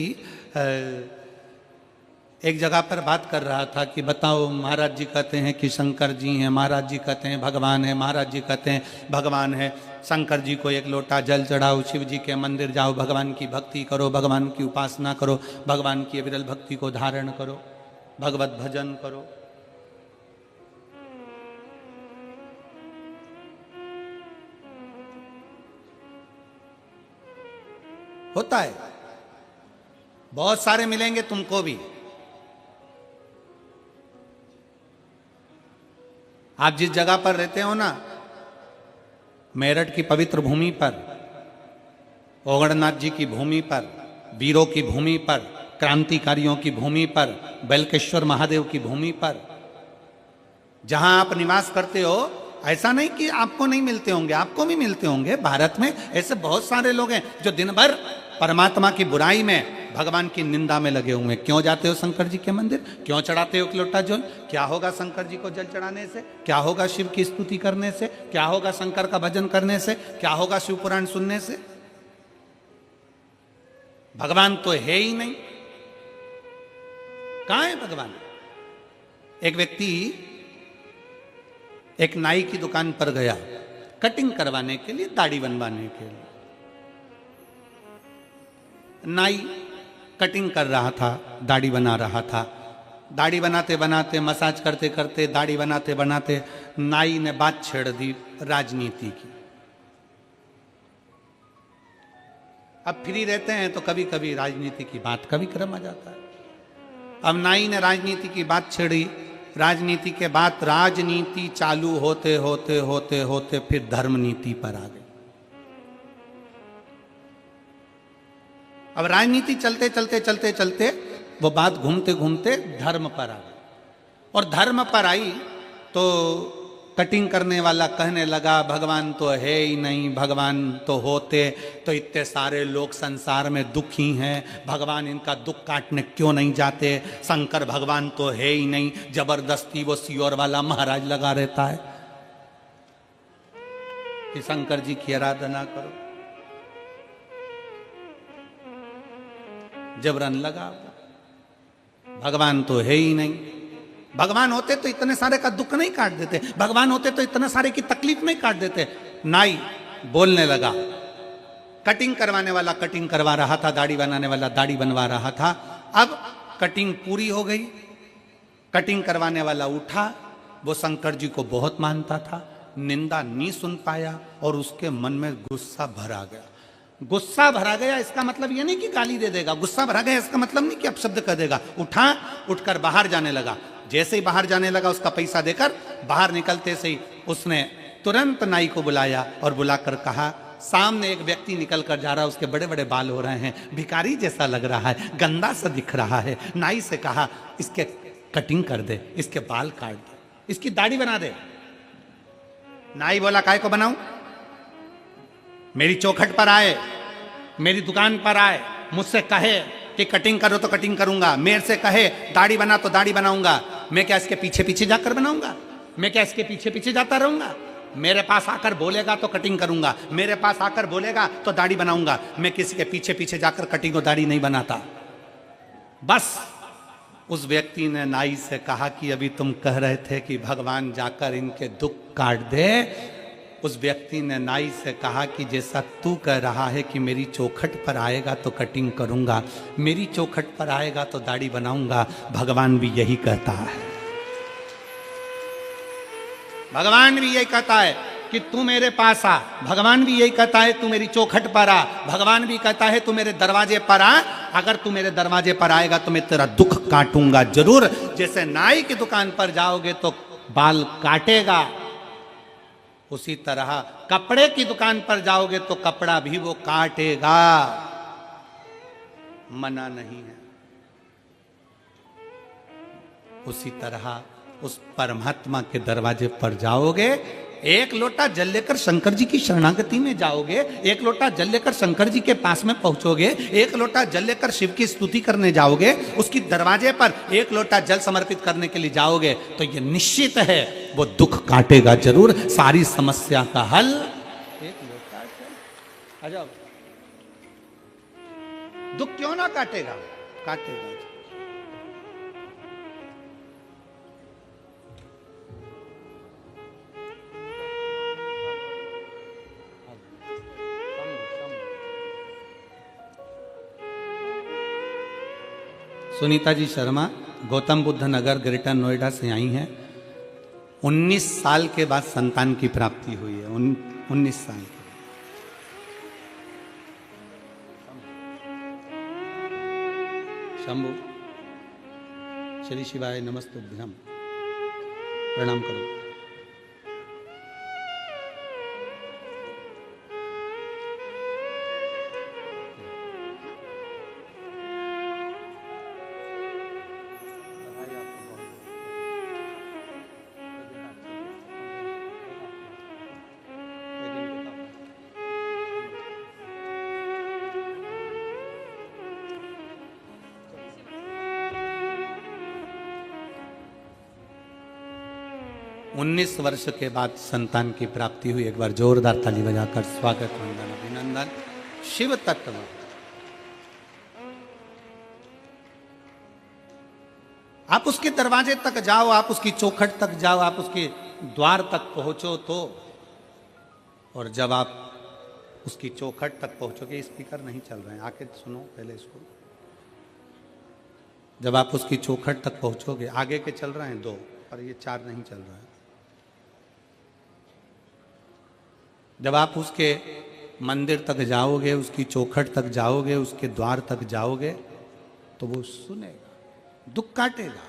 एक जगह पर बात कर रहा था कि बताओ, महाराज जी कहते हैं कि शंकर जी हैं, महाराज जी कहते हैं भगवान है, महाराज जी कहते हैं भगवान है। शंकर जी को एक लोटा जल चढ़ाओ, शिव जी के मंदिर जाओ, भगवान की भक्ति करो, भगवान की उपासना करो, भगवान की विरल भक्ति को धारण करो, भगवत भजन करो। होता है, बहुत सारे मिलेंगे तुमको भी। आप जिस जगह पर रहते हो ना, मेरठ की पवित्र भूमि पर, ओगड़नाथ जी की भूमि पर, वीरों की भूमि पर, क्रांतिकारियों की भूमि पर, बेलकेश्वर महादेव की भूमि पर, जहां आप निवास करते हो, ऐसा नहीं कि आपको नहीं मिलते होंगे, आपको भी मिलते होंगे। भारत में ऐसे बहुत सारे लोग हैं जो दिन भर परमात्मा की बुराई में, भगवान की निंदा में लगे हुए हैं। क्यों जाते हो शंकर जी के मंदिर? क्यों चढ़ाते हो एक लोटा जल? क्या होगा शंकर जी को जल चढ़ाने से? क्या होगा शिव की स्तुति करने से? क्या होगा शंकर का भजन करने से? क्या होगा शिव पुराण सुनने से? भगवान तो है ही नहीं। कहां है भगवान? एक व्यक्ति एक नाई की दुकान पर गया कटिंग करवाने के लिए, दाढ़ी बनवाने के लिए। नाई कटिंग कर रहा था, दाढ़ी बना रहा था। दाढ़ी बनाते बनाते, मसाज करते करते, दाढ़ी बनाते बनाते नाई ने बात छेड़ दी राजनीति की। अब फ्री रहते हैं तो कभी कभी राजनीति की बात का भी क्रम आ जाता है। अब नाई ने राजनीति की बात छेड़ी। राजनीति के बाद राजनीति चालू होते होते होते होते फिर धर्म नीति पर आ गई। अब राजनीति चलते चलते चलते चलते वो बात घूमते घूमते धर्म पर आ गई। और धर्म पर आई तो कटिंग करने वाला कहने लगा भगवान तो है ही नहीं, भगवान तो होते तो इतने सारे लोग संसार में दुखी हैं, भगवान इनका दुख काटने क्यों नहीं जाते? शंकर भगवान तो है ही नहीं, जबरदस्ती वो सियोर वाला महाराज लगा रहता है कि शंकर जी की आराधना करो। जबरन लगा, भगवान तो है ही नहीं। भगवान होते तो इतने सारे का दुख नहीं काट देते, भगवान होते तो इतने सारे की तकलीफ नहीं काट देते। नाई बोलने लगा। कटिंग करवाने वाला कटिंग करवा रहा था, दाढ़ी बनाने वाला दाढ़ी बनवा रहा था। अब कटिंग पूरी हो गई, कटिंग करवाने वाला उठा। वो शंकर जी को बहुत मानता था, निंदा नहीं सुन पाया और उसके मन में गुस्सा भरा गया। गुस्सा भरा गया इसका मतलब ये नहीं कि गाली दे देगा, गुस्सा भरा गया इसका मतलब नहीं कि अपशब्द कर देगा। उठकर बाहर जाने लगा। जैसे ही बाहर जाने लगा, उसका पैसा देकर बाहर निकलते से ही उसने तुरंत नाई को बुलाया और बुलाकर कहा, सामने एक व्यक्ति निकल कर जा रहा है, उसके बड़े बड़े बाल हो रहे हैं, भिखारी जैसा लग रहा है, गंदा सा दिख रहा है। नाई से कहा इसके कटिंग कर दे, इसके बाल काट दे, इसकी दाढ़ी बना दे। नाई बोला काय को बनाऊं? मेरी चौखट पर आए, मेरी दुकान पर आए, मुझसे कहे कि कटिंग करो तो कटिंग करूंगा, मेरे से कहे दाढ़ी बना तो दाढ़ी बनाऊंगा। मैं क्या इसके पीछे पीछे जाकर बनाऊंगा? मैं क्या इसके पीछे पीछे जाता रहूंगा? मेरे पास आकर बोलेगा तो कटिंग करूंगा, मेरे पास आकर बोलेगा तो दाढ़ी बनाऊंगा। मैं किसी के पीछे पीछे जाकर कटिंग और दाढ़ी नहीं बनाता। बस उस व्यक्ति ने नाई से कहा कि अभी तुम कह रहे थे कि भगवान जाकर इनके दुख काट दे, उस व्यक्ति ने नाई से कहा कि जैसा तू कह रहा है कि मेरी चौखट पर आएगा तो कटिंग करूंगा, मेरी चौखट पर आएगा तो दाढ़ी बनाऊंगा, भगवान भी यही कहता है। भगवान भी यही कहता है कि तू मेरे पास आ, भगवान भी यही कहता है तू मेरी चौखट पर आ, भगवान भी कहता है तू मेरे दरवाजे पर आ, अगर तू मेरे दरवाजे पर आएगा तो मैं तेरा दुख काटूंगा जरूर। जैसे नाई की दुकान पर जाओगे तो बाल काटेगा, उसी तरह कपड़े की दुकान पर जाओगे तो कपड़ा भी वो काटेगा, मना नहीं है। उसी तरह उस परमात्मा के दरवाजे पर जाओगे, एक लोटा जल लेकर शंकर जी की शरणागति में जाओगे, एक लोटा जल लेकर शंकर जी के पास में पहुंचोगे, एक लोटा जल लेकर शिव की स्तुति करने जाओगे, उसकी दरवाजे पर एक लोटा जल समर्पित करने के लिए जाओगे, तो ये निश्चित है वो दुख काटेगा जरूर। सारी समस्या का हल एक लोटा जल। आ जाओ, दुख क्यों ना काटेगा, काटेगा। सुनीता जी शर्मा गौतम बुद्ध नगर ग्रेटर नोएडा से आई हैं। 19 साल के बाद संतान की प्राप्ति हुई है। 19 साल के। शंभु श्री शिवाय नमस्तुभ्यम, प्रणाम करो। उन्नीस वर्ष के बाद संतान की प्राप्ति हुई। एक बार जोरदार ताली बजाकर स्वागत, वंदन, अभिनंदन। शिव तत्व आप उसके दरवाजे तक जाओ, आप उसकी चौखट तक जाओ, आप उसके द्वार तक पहुंचो तो, और जब आप उसकी चौखट तक पहुंचोगे, स्पीकर नहीं चल रहे हैं, आके सुनो पहले इसको। जब आप उसकी चौखट तक पहुंचोगे, आगे के चल रहे हैं 2 पर ये 4 नहीं चल रहा है। जब आप उसके मंदिर तक जाओगे, उसकी चौखट तक जाओगे, उसके द्वार तक जाओगे, तो वो सुनेगा, दुख काटेगा,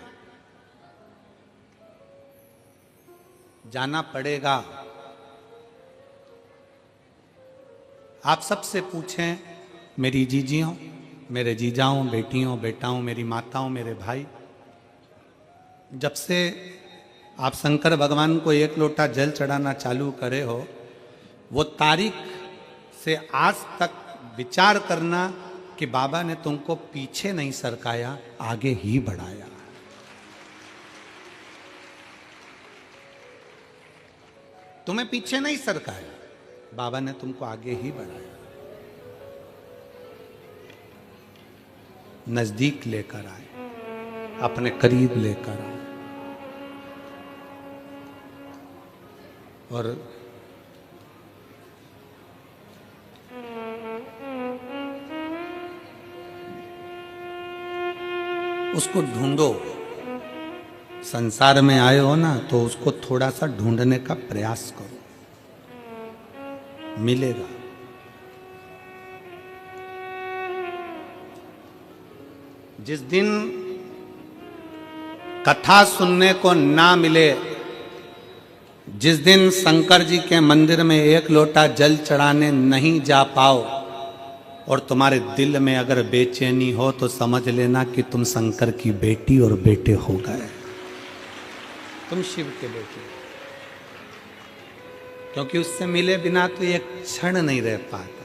जाना पड़ेगा। आप सबसे पूछें, मेरी जीजियों, मेरे जीजाओं, बेटियों, बेटाओं, मेरी माताओं, मेरे भाई, जब से आप शंकर भगवान को एक लोटा जल चढ़ाना चालू करे हो, वो तारीख से आज तक विचार करना कि बाबा ने तुमको पीछे नहीं सरकाया, आगे ही बढ़ाया। तुम्हें पीछे नहीं सरकाया, बाबा ने तुमको आगे ही बढ़ाया, नजदीक लेकर आए, अपने करीब लेकर आए। और उसको ढूंढो। संसार में आए हो ना, तो उसको थोड़ा सा ढूंढने का प्रयास करो, मिलेगा। जिस दिन कथा सुनने को ना मिले, जिस दिन शंकर जी के मंदिर में एक लोटा जल चढ़ाने नहीं जा पाओ, और तुम्हारे दिल में अगर बेचैनी हो, तो समझ लेना कि तुम शंकर की बेटी और बेटे हो गए, तुम शिव के बेटे। क्योंकि उससे मिले बिना तो एक क्षण नहीं रह पाता,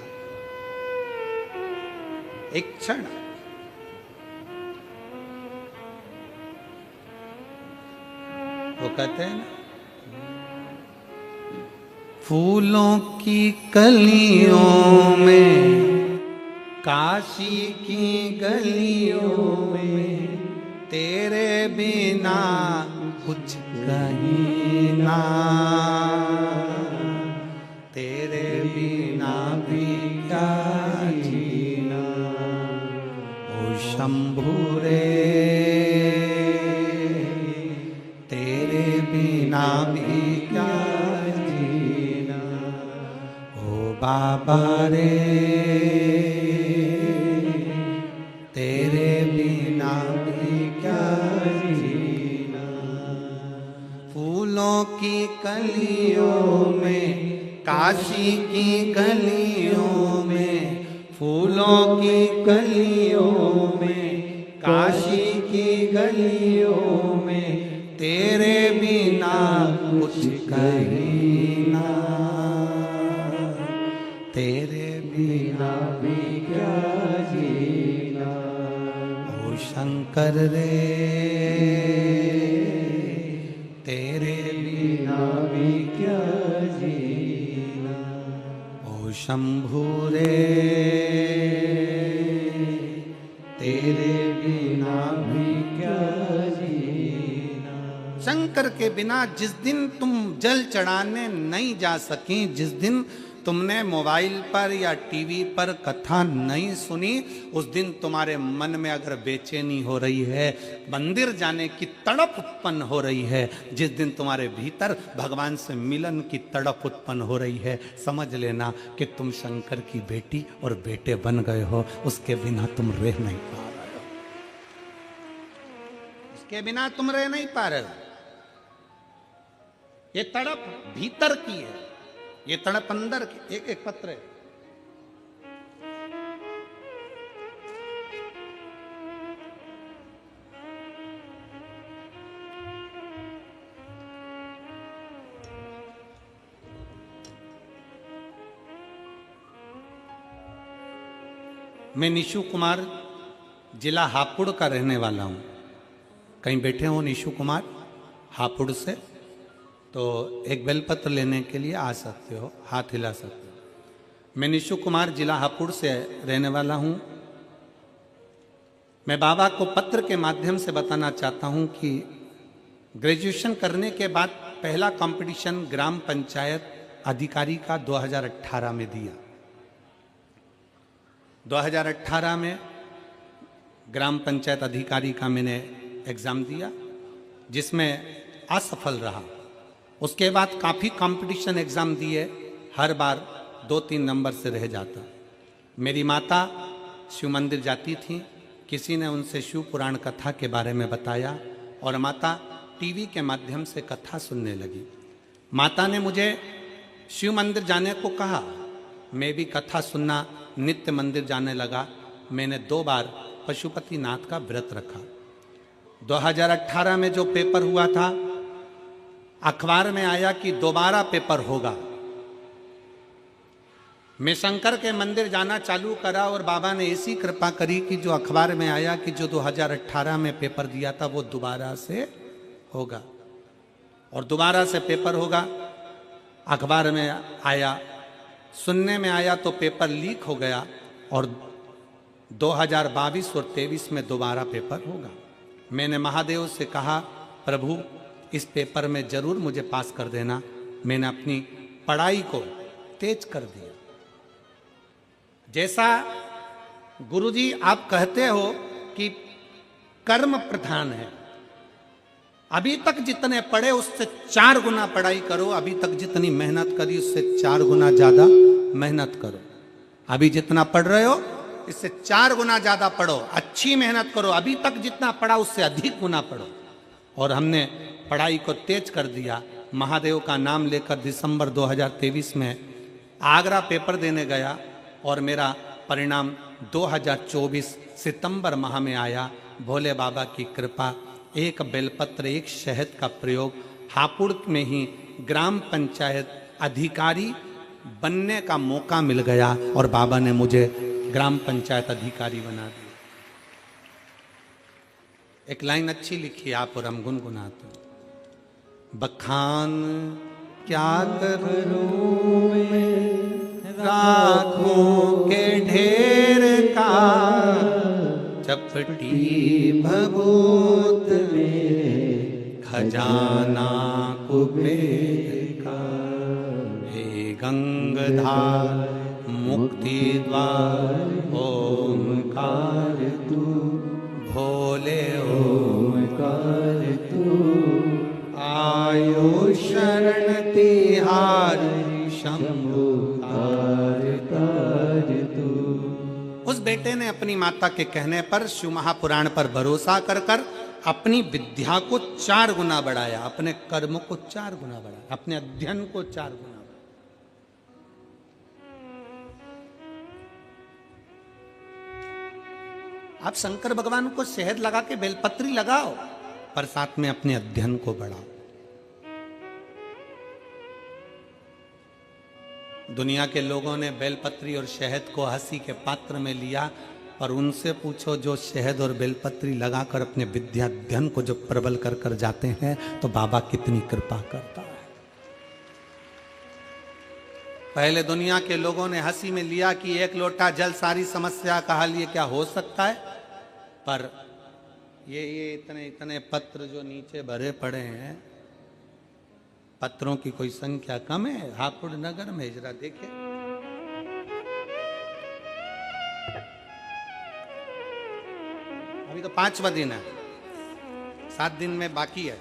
एक क्षण। वो कहते हैं ना, फूलों की कलियों में, काशी की गलियों में, तेरे बिना कुछ कहीं ना। शंभु रे तेरे बिना भी क्या जीना, ओ बाबा रे तेरे बिना भी क्या जीना। फूलों की कलियों में, काशी की गलियों में, फूलों की कलियों में, काशी की गलियों में, तेरे बिना कुछ कहीं ना, तेरे बिना भी क्या जीना। ओ शंकर रे तेरे बिना भी क्या जीना, ओ शंभु रे तेरे बिना भी क्या जीना। शंकर के बिना जिस दिन तुम जल चढ़ाने नहीं जा सकी, जिस दिन तुमने मोबाइल पर या टीवी पर कथा नहीं सुनी, उस दिन तुम्हारे मन में अगर बेचैनी हो रही है, मंदिर जाने की तड़प उत्पन्न हो रही है, जिस दिन तुम्हारे भीतर भगवान से मिलन की तड़प उत्पन्न हो रही है, समझ लेना कि तुम शंकर की बेटी और बेटे बन गए हो। उसके बिना तुम रह नहीं पा रहे हो, उसके बिना तुम रह नहीं पा रहे हो। ये तड़प भीतर की है, ये तड़प अंदर की। एक पत्र है, मैं निशु कुमार जिला हापुड़ का रहने वाला हूं। कहीं बैठे हो निशु कुमार हापुड़ से, तो एक बेलपत्र लेने के लिए आ सकते हो, हाथ हिला सकते हो। मैं निशु कुमार जिला हापुड़ से रहने वाला हूं। मैं बाबा को पत्र के माध्यम से बताना चाहता हूं कि ग्रेजुएशन करने के बाद पहला कंपटीशन ग्राम पंचायत अधिकारी का 2018 में दिया। 2018 में ग्राम पंचायत अधिकारी का मैंने एग्ज़ाम दिया, जिसमें असफल रहा। उसके बाद काफ़ी कंपटीशन एग्ज़ाम दिए, हर बार 2-3 नंबर से रह जाता। मेरी माता शिव मंदिर जाती थी, किसी ने उनसे शिव पुराण कथा के बारे में बताया और माता टीवी के माध्यम से कथा सुनने लगी। माता ने मुझे शिव मंदिर जाने को कहा, मैं भी कथा सुनना नित्य मंदिर जाने लगा। मैंने 2 बार पशुपतिनाथ का व्रत रखा। 2018 में जो पेपर हुआ था, अखबार में आया कि दोबारा पेपर होगा। मैं शंकर के मंदिर जाना चालू करा और बाबा ने ऐसी कृपा करी कि जो अखबार में आया कि जो 2018 में पेपर दिया था वो दोबारा से होगा और दोबारा से पेपर होगा। अखबार में आया, सुनने में आया तो पेपर लीक हो गया और 2022 और 23 में दोबारा पेपर होगा। मैंने महादेव से कहा, प्रभु इस पेपर में जरूर मुझे पास कर देना। मैंने अपनी पढ़ाई को तेज कर दिया। जैसा गुरुजी आप कहते हो कि कर्म प्रधान है, अभी तक जितने पढ़े उससे 4 गुना पढ़ाई करो। अभी तक जितनी मेहनत करी उससे 4 गुना ज्यादा मेहनत करो। अभी जितना पढ़ रहे हो इससे 4 गुना ज्यादा पढ़ो, अच्छी मेहनत करो। अभी तक जितना पढ़ा उससे अधिक गुना पढ़ो। और हमने पढ़ाई को तेज कर दिया। महादेव का नाम लेकर दिसंबर 2023 में आगरा पेपर देने गया और मेरा परिणाम 2024 सितंबर माह में आया। भोले बाबा की कृपा, एक बेलपत्र, एक शहद का प्रयोग, हापुड़ में ही ग्राम पंचायत अधिकारी बनने का मौका मिल गया और बाबा ने मुझे ग्राम पंचायत अधिकारी बना दिया। एक लाइन अच्छी लिखी आप और हम गुनगुनाते। बखान क्या करूं मैं राखों के ढेर का, चपटी भभूत में खजाना कुबेर का। हे गंगाधार मुक्ति द्वार ओंकार तू, अपनी माता के कहने पर शिव महापुराण पर भरोसा कर कर अपनी विद्या को 4 गुना बढ़ाया, अपने कर्म को 4 गुना बढ़ाया, अपने अध्ययन को 4 गुना बढ़ाया। आप शंकर भगवान को शहद लगा के बेलपत्री लगाओ, पर साथ में अपने अध्ययन को बढ़ाओ। दुनिया के लोगों ने बेलपत्री और शहद को हंसी के पात्र में लिया, पर उनसे पूछो जो शहद और बेलपत्री लगाकर अपने विद्याध्ययन को जो प्रबल कर कर जाते हैं, तो बाबा कितनी कृपा करता है। पहले दुनिया के लोगों ने हंसी में लिया कि 1 लोटा जल सारी समस्या का हल, ये क्या हो सकता है? पर ये इतने इतने पत्र जो नीचे भरे पड़े हैं, पत्रों की कोई संख्या कम है हापुड़ नगर में? जरा देखे, अभी तो 5वां दिन है, 7 दिन में बाकी है।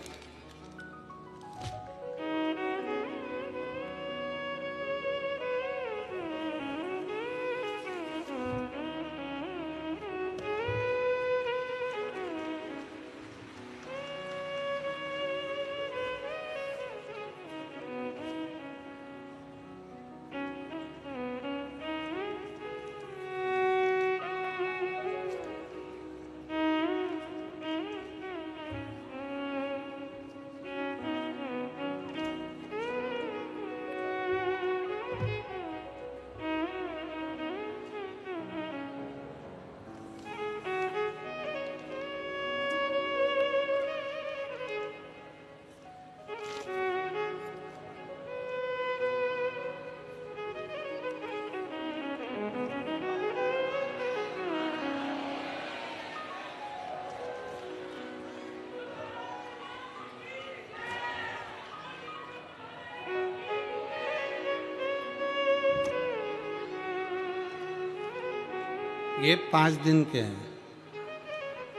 ये 5 दिन के हैं,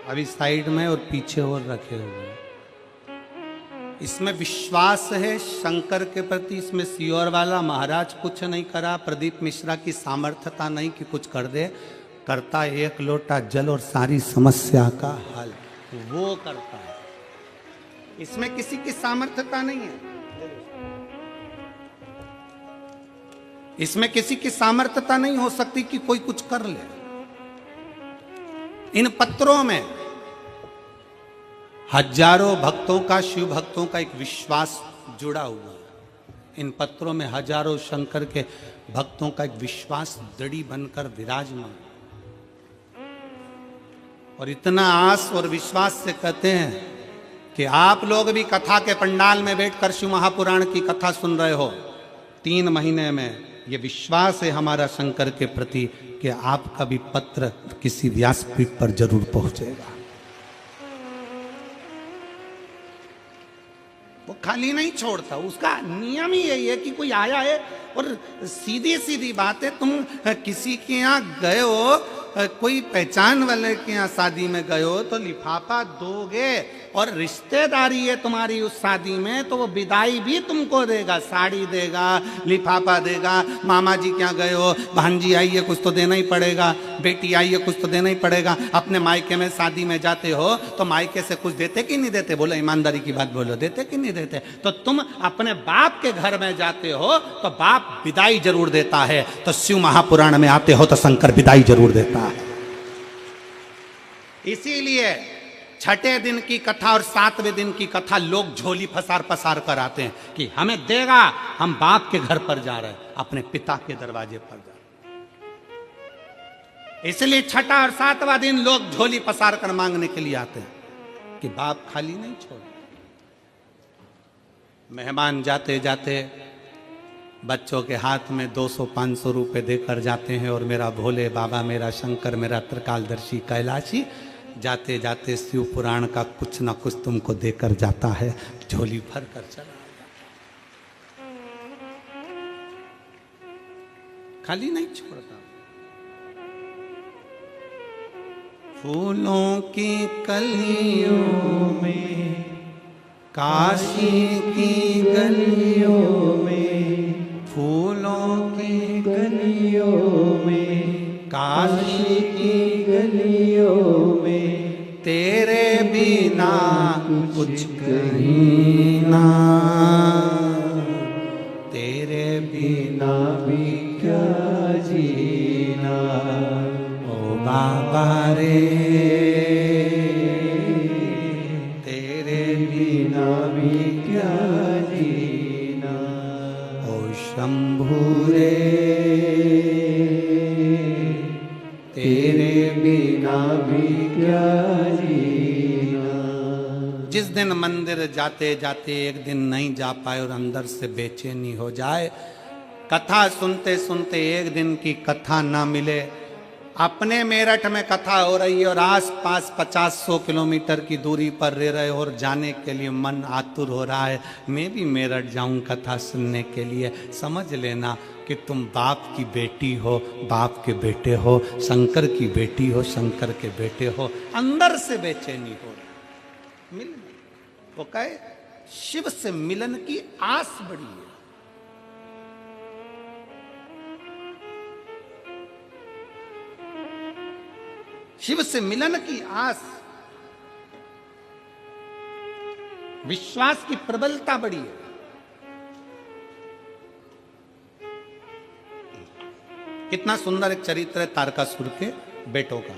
अभी साइड में और पीछे और रखे हुए हैं। इसमें विश्वास है शंकर के प्रति, इसमें सियोर वाला महाराज कुछ नहीं करा, प्रदीप मिश्रा की सामर्थ्यता नहीं कि कुछ कर दे, करता 1 लोटा जल और सारी समस्या का हल वो करता है। इसमें किसी की सामर्थ्यता नहीं है, इसमें किसी की सामर्थ्यता नहीं हो सकती कि कोई कुछ कर ले। इन पत्रों में हजारों भक्तों का, शिव भक्तों का एक विश्वास जुड़ा हुआ है। इन पत्रों में हजारों शंकर के भक्तों का एक विश्वास दड़ी बनकर विराजमान, और इतना आस और विश्वास से कहते हैं कि आप लोग भी कथा के पंडाल में बैठकर शिव महापुराण की कथा सुन रहे हो, 3 महीने में ये विश्वास है हमारा शंकर के प्रति कि आपका भी पत्र किसी व्यासपीठ पर जरूर पहुंचेगा। वो खाली नहीं छोड़ता, उसका नियम ही यही है कि कोई आया है, और सीधी सीधी बात है, तुम किसी के यहाँ गए हो, कोई पहचान वाले के यहाँ शादी में गए हो तो लिफाफा दोगे, और रिश्तेदारी है तुम्हारी उस शादी में, तो वो विदाई भी तुमको देगा, साड़ी देगा, लिफाफा देगा। मामा जी क्या गए हो, भांजी आई है, कुछ तो देना ही पड़ेगा, बेटी आई है, कुछ तो देना ही पड़ेगा। अपने मायके में शादी में जाते हो तो मायके से कुछ देते कि नहीं देते? बोलो ईमानदारी की बात बोलो, देते कि नहीं देते? तो तुम अपने बाप के घर में जाते हो तो बाप विदाई जरूर देता है, तो शिव महापुराण में आते हो तो शंकर विदाई जरूर देता है। इसीलिए 6ठे दिन की कथा और 7वें दिन की कथा लोग झोली फसार पसार कर आते हैं कि हमें देगा, हम बाप के घर पर जा रहे हैं, अपने पिता के दरवाजे पर जा रहे हैं। इसलिए 6ठा और 7वां दिन लोग झोली पसार कर मांगने के लिए आते हैं कि बाप खाली नहीं छोड़। मेहमान जाते जाते बच्चों के हाथ में 200-500 रुपए देकर जाते हैं, और मेरा भोले बाबा, मेरा शंकर, मेरा त्रिकालदर्शी कैलाशी जाते जाते शिव पुराण का कुछ ना कुछ तुमको देकर जाता है, झोली भर कर चला खाली नहीं छोड़ता। फूलों की कलियों में, काशी की गलियों में, फूलों की गलियों में काशी की गलियों में तेरे बिना कुछ कहीं ना, तेरे बिना भी क्या जीना। ओ बाबा रे तेरे बिना भी क्या जीना। ओ शंभू रे तेरे बिना भी क्या जीना। जिस दिन मंदिर जाते जाते एक दिन नहीं जा पाए और अंदर से बेचैनी हो जाए, कथा सुनते सुनते एक दिन की कथा ना मिले, अपने मेरठ में कथा हो रही है और आस पास 50-100 किलोमीटर की दूरी पर रह रहे हो और जाने के लिए मन आतुर हो रहा है, मैं भी मेरठ जाऊं कथा सुनने के लिए। समझ लेना कि तुम बाप की बेटी हो, बाप के बेटे हो, शंकर की बेटी हो, शंकर के बेटे हो। अंदर से बेचैनी हो रही मिलन, वो कहे शिव से मिलन की आस बड़ी है। शिव से मिलन की आस, विश्वास की प्रबलता बड़ी है। कितना सुंदर एक चरित्र है तारकासुर के बेटों का।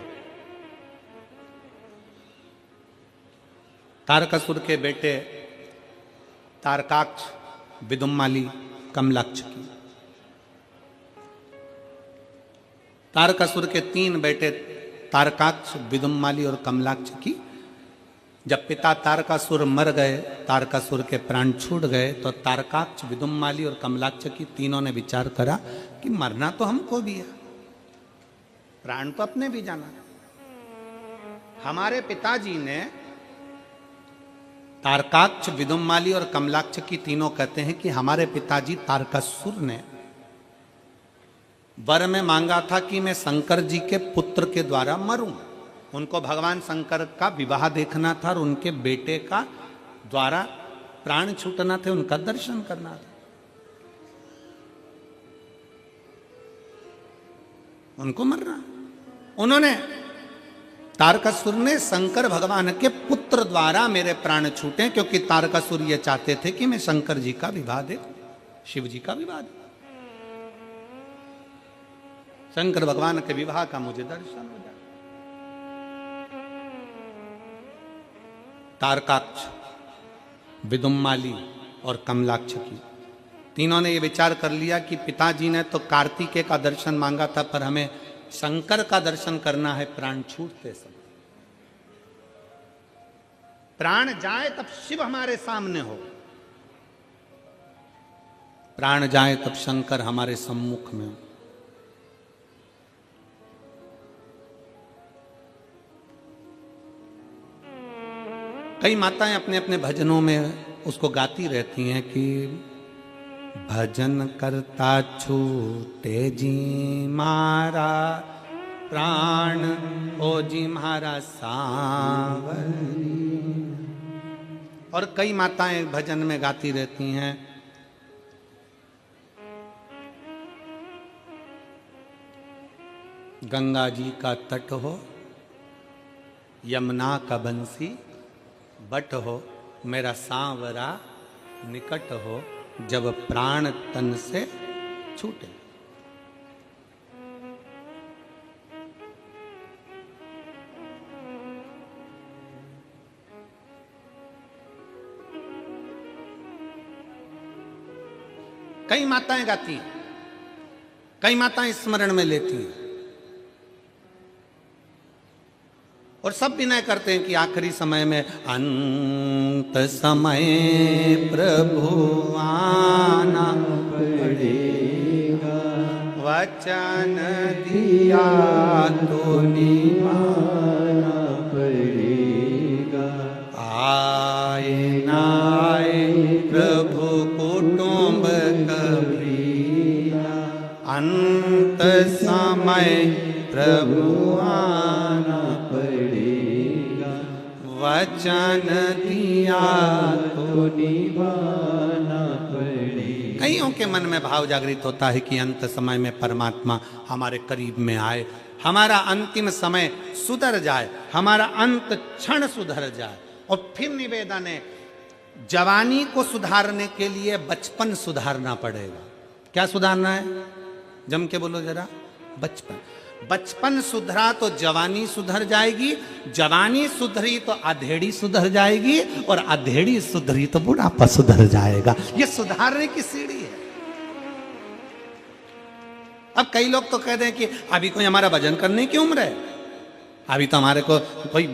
तारकासुर के बेटे तारकाक्ष, विदुम्माली, कमलाक्ष की। तारकासुर के 3 बेटे तारकाक्ष, विदुम्माली और कमलाक्ष की। जब पिता तारकासुर मर गए, तारकासुर के प्राण छूट गए, तो तारकाक्ष, विदुम्माली और कमलाक्ष की तीनों ने विचार करा कि मरना तो हमको भी है, प्राण तो अपने भी जाना। हमारे पिताजी ने, तारकाक्ष, विदुम्माली और कमलाक्ष की तीनों कहते हैं कि हमारे पिताजी तारकासुर ने वर में मांगा था कि मैं शंकर जी के पुत्र के द्वारा मरूं। उनको भगवान शंकर का विवाह देखना था और उनके बेटे का द्वारा प्राण छूटना थे, उनका दर्शन करना था। उनको मरना, उन्होंने, तारकासुर ने शंकर भगवान के पुत्र द्वारा मेरे प्राण छूटे, क्योंकि तारकासुर ये चाहते थे कि मैं शंकर जी का विवाह देखूं, शिव जी का विवाह देखूं, शंकर भगवान के विवाह का मुझे दर्शन हो जाए। तारकाक्ष, विदुम्माली और कमलाक्ष की तीनों ने यह विचार कर लिया कि पिताजी ने तो कार्तिकेय का दर्शन मांगा था, पर हमें शंकर का दर्शन करना है प्राण छूटते समय। प्राण जाए तब शिव हमारे सामने हो, प्राण जाए तब शंकर हमारे सम्मुख में हो। कई माताएं अपने अपने भजनों में उसको गाती रहती हैं कि भजन करता छूटे जी मारा प्राण, ओ जी मारा सांवरी। और कई माताएं भजन में गाती रहती हैं गंगा जी का तट हो, यमुना का बंसी बट हो, मेरा सांवरा निकट हो, जब प्राण तन से छूटे। कई माताएं गाती हैं, कई माताएं स्मरण में लेती हैं और सब विनय करते हैं कि आखिरी समय में अंत समय प्रभु आना पड़ेगा, वचन दिया तो निभाना पड़ेगा। आए ना आए प्रभु कुटुंब कभी, अंत समय प्रभु आना पड़ेगा, वचन दिया तो निभाना पड़ेगा। कईयों के मन में भाव जागृत होता है कि अंत समय में परमात्मा हमारे करीब में आए, हमारा अंतिम समय सुधर जाए, हमारा अंत क्षण सुधर जाए। और फिर निवेदन है, जवानी को सुधारने के लिए बचपन सुधारना पड़ेगा। क्या सुधारना है? जम के बोलो जरा। बचपन। बचपन सुधरा तो जवानी सुधर जाएगी, जवानी सुधरी तो अधेड़ी सुधर जाएगी, और अधेड़ी सुधरी तो बुढ़ापा सुधर जाएगा। ये सुधारने की सीढ़ी है। अब कई लोग तो कहते हैं कि अभी कोई हमारा भजन करने की उम्र है, अभी तो हमारे को कोई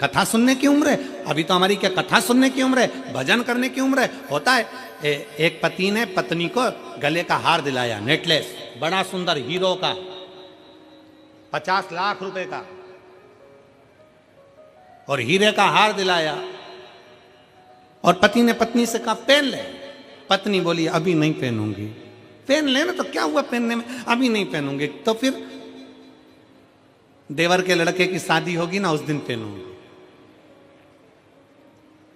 कथा सुनने की उम्र है, अभी तो हमारी क्या कथा सुनने की उम्र है, भजन करने की उम्र है। होता है एक पति ने पत्नी को गले का हार दिलाया, नेकलेस, बड़ा सुंदर हीरो का, 50 लाख रुपए का, और हीरे का हार दिलाया। और पति ने पत्नी से कहा पहन ले। पत्नी बोली अभी नहीं पहनूंगी। पहन लेना तो क्या हुआ पहनने में, अभी नहीं पहनूंगी। तो फिर देवर के लड़के की शादी होगी ना, उस दिन पहनूंगी।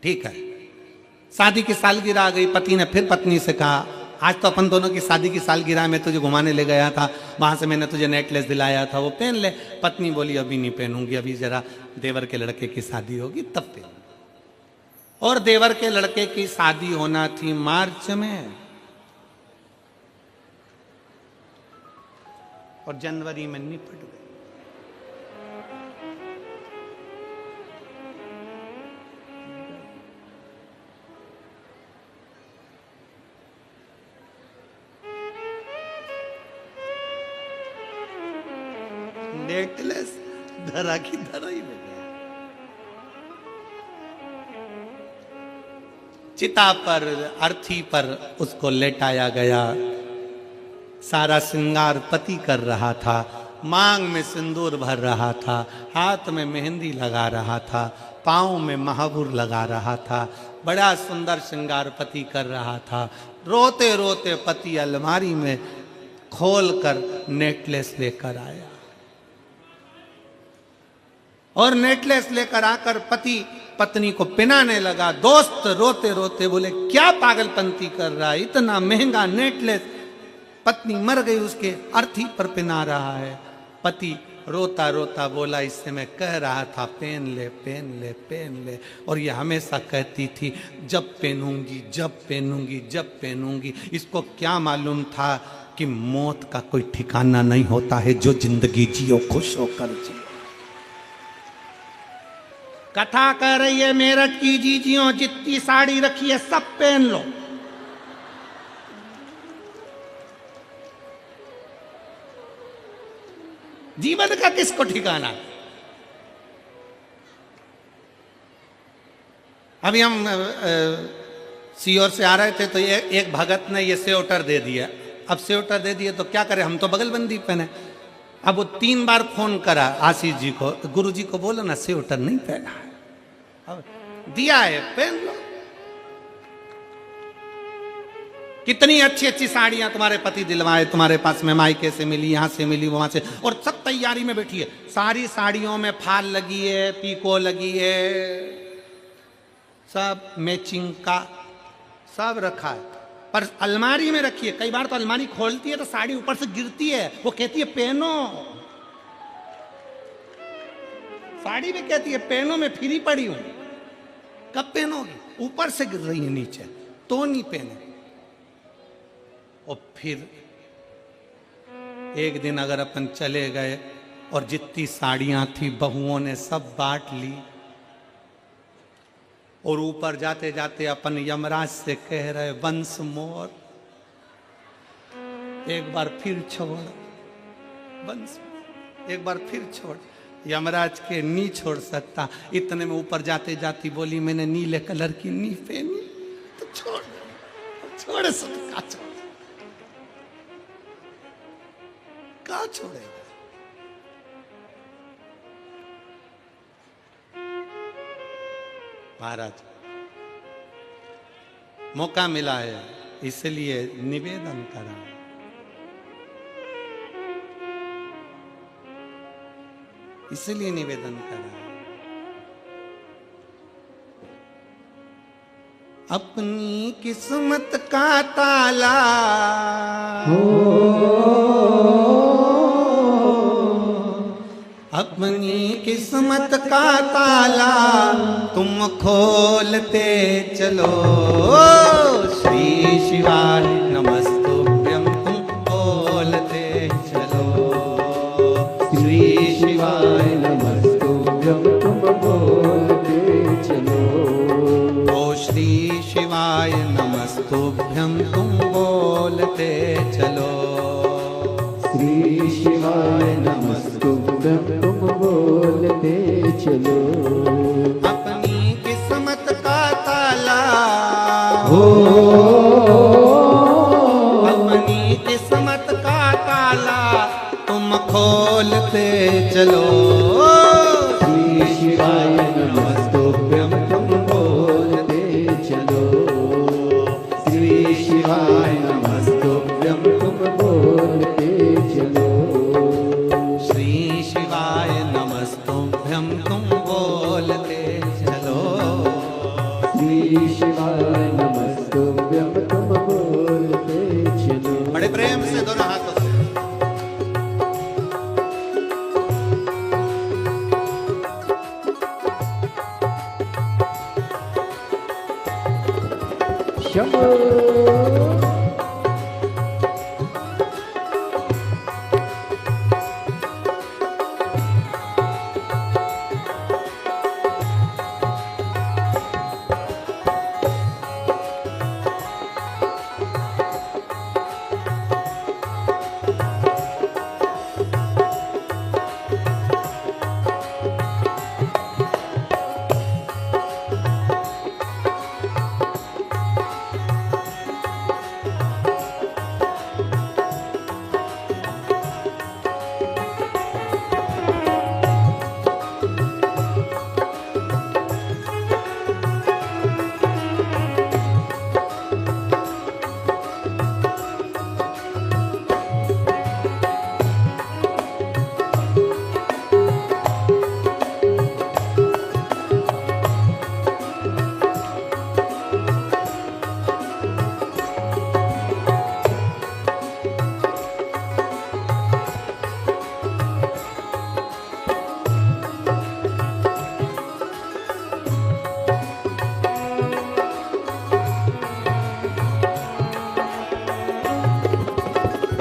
ठीक है, शादी की सालगिरह आ गई। पति ने फिर पत्नी से कहा आज तो अपन दोनों की शादी की सालगिरह में तुझे घुमाने ले गया था, वहां से मैंने तुझे नेकलेस दिलाया था, वो पहन ले। पत्नी बोली अभी नहीं पहनूंगी, अभी जरा देवर के लड़के की शादी होगी तब पहनूंगी। और देवर के लड़के की शादी होना थी मार्च में, और जनवरी में निपट गई। नेकलेस धरा की धरा ही में गया। चिता पर, अर्थी पर उसको लेटाया गया। सारा श्रृंगार पति कर रहा था, मांग में सिंदूर भर रहा था, हाथ में मेहंदी लगा रहा था, पाँव में महावुर लगा रहा था, बड़ा सुंदर श्रृंगार पति कर रहा था। रोते रोते पति अलमारी में खोल कर नेकलेस लेकर आया, और नेकलेस लेकर आकर पति पत्नी को पिनाने लगा। दोस्त रोते रोते बोले क्या पागलपंती कर रहा है, इतना महंगा नेकलेस। पत्नी मर गई, उसके अर्थी पर पिना रहा है। पति रोता रोता बोला इससे मैं कह रहा था पहन ले पहन ले पहन ले, और ये हमेशा कहती थी जब पहनूंगी जब पहनूंगी जब पहनूंगी। इसको क्या मालूम था कि मौत का कोई ठिकाना नहीं होता है, जो जिंदगी जियो खुश होकर जियो। कथा कह रही है मेरठ की जीजियों, जितनी साड़ी रखी है सब पहन लो। जीवन का किसको ठिकाना। अभी हम सीओर से आ रहे थे तो एक भगत ने ये स्वेटर दे दिया। अब स्वेटर दे दिए तो क्या करें, हम तो बगलबंदी पहने। अब वो 3 बार फोन करा आशीष जी को, तो गुरु जी को बोलो ना स्वेटर नहीं पहना है, अब दिया है पहन लो। कितनी अच्छी अच्छी साड़ियां तुम्हारे पति दिलवाए, तुम्हारे पास में मायके से मिली, यहां से मिली, वहां से, और सब तैयारी में बैठी है। सारी साड़ियों में फाल लगी है, पीको लगी है, सब मैचिंग का सब रखा है, पर अलमारी में रखी है। कई बार तो अलमारी खोलती है तो साड़ी ऊपर से गिरती है, वो कहती है पहनो। साड़ी भी कहती है पहनो, मैं फ्री पड़ी हूं, कब पहनोगी, ऊपर से गिर रही है नीचे तो नहीं पहने। और फिर एक दिन अगर अपन चले गए और जितनी साड़ियां थी बहुओं ने सब बांट ली, और ऊपर जाते जाते अपन यमराज से कह रहे वंस मोर, एक बार फिर छोड़, वंस एक बार फिर छोड़। यमराज के नी छोड़ सकता, इतने में ऊपर जाते जाती बोली मैंने नीले कलर की नी पहनी, तो छोड़ छोड़ सकता, छोड़ क्या छोड़ेगा। महाराज मौका मिला है इसलिए निवेदन करा, इसलिए निवेदन करा। अपनी किस्मत का ताला अपनी किस्मत का ताला तुम खोलते चलो। श्री शिवाय नमस्तुभ्यं तुम खोलते चलो। श्री शिवाय नमस्तुभ्यं तुम बोलते चलो। ओ श्री शिवाय नमस्तुभ्यं तुम बोलते चलो। श्री शिवाय नमस्तुभ्यं तुम बोलते चलो। अपनी किस्मत का ताला हो अपनी किस्मत का ताला तुम खोलते चलो। श्री शिवाय नमस्तुभ्यं तुम बोलते चलो। श्री शिवाय नमस्तुभ्यं तुम बोलते चलो। श्री शिवाय नमस्तुभ्यं तुम बोलते चलो। श्री शिवाय नमस्तुभ्यं तुम बोलते चलो। बड़े प्रेम से दोनों हाथों से शंभो।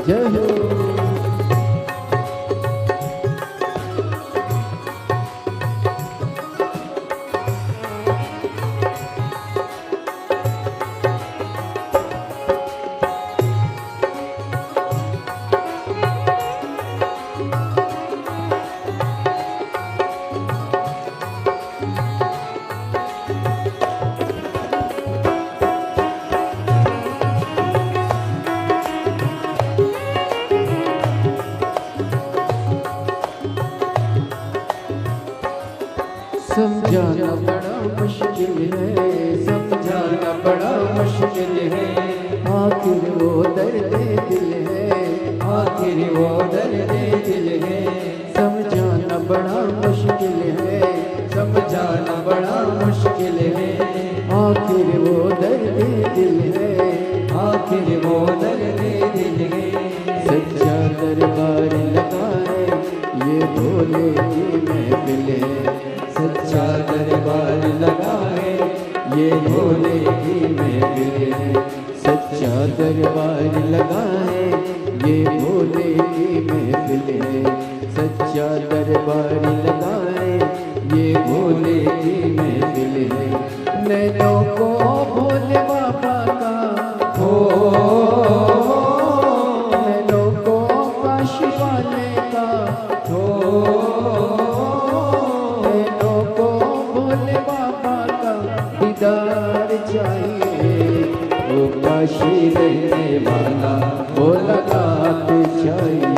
जय हो। समझाना बड़ा मुश्किल है, समझाना बड़ा मुश्किल है। आखिर वो दर्द दिल है, आखिर वो दर्द दिल है। समझाना बड़ा मुश्किल है, समझाना बड़ा मुश्किल है। आखिर वो दर्द दिल है, आखिर वो दर्द दिल है। सच्चा दरबार लगाए ये भोले की महफिल है। सच्चा दरबार लगाए ये भोले की महफिल है। सच्चा दरबार लगाए ये भोले की महफिल है। सच्चा दरबार लगाए ये भोले की महफिल है। नैनों को भोले बाबा का हो, नैनों को काशी वाले का हो, दीदार चाहिए। वो काशी रहने वाला वो लगाते चाहिए।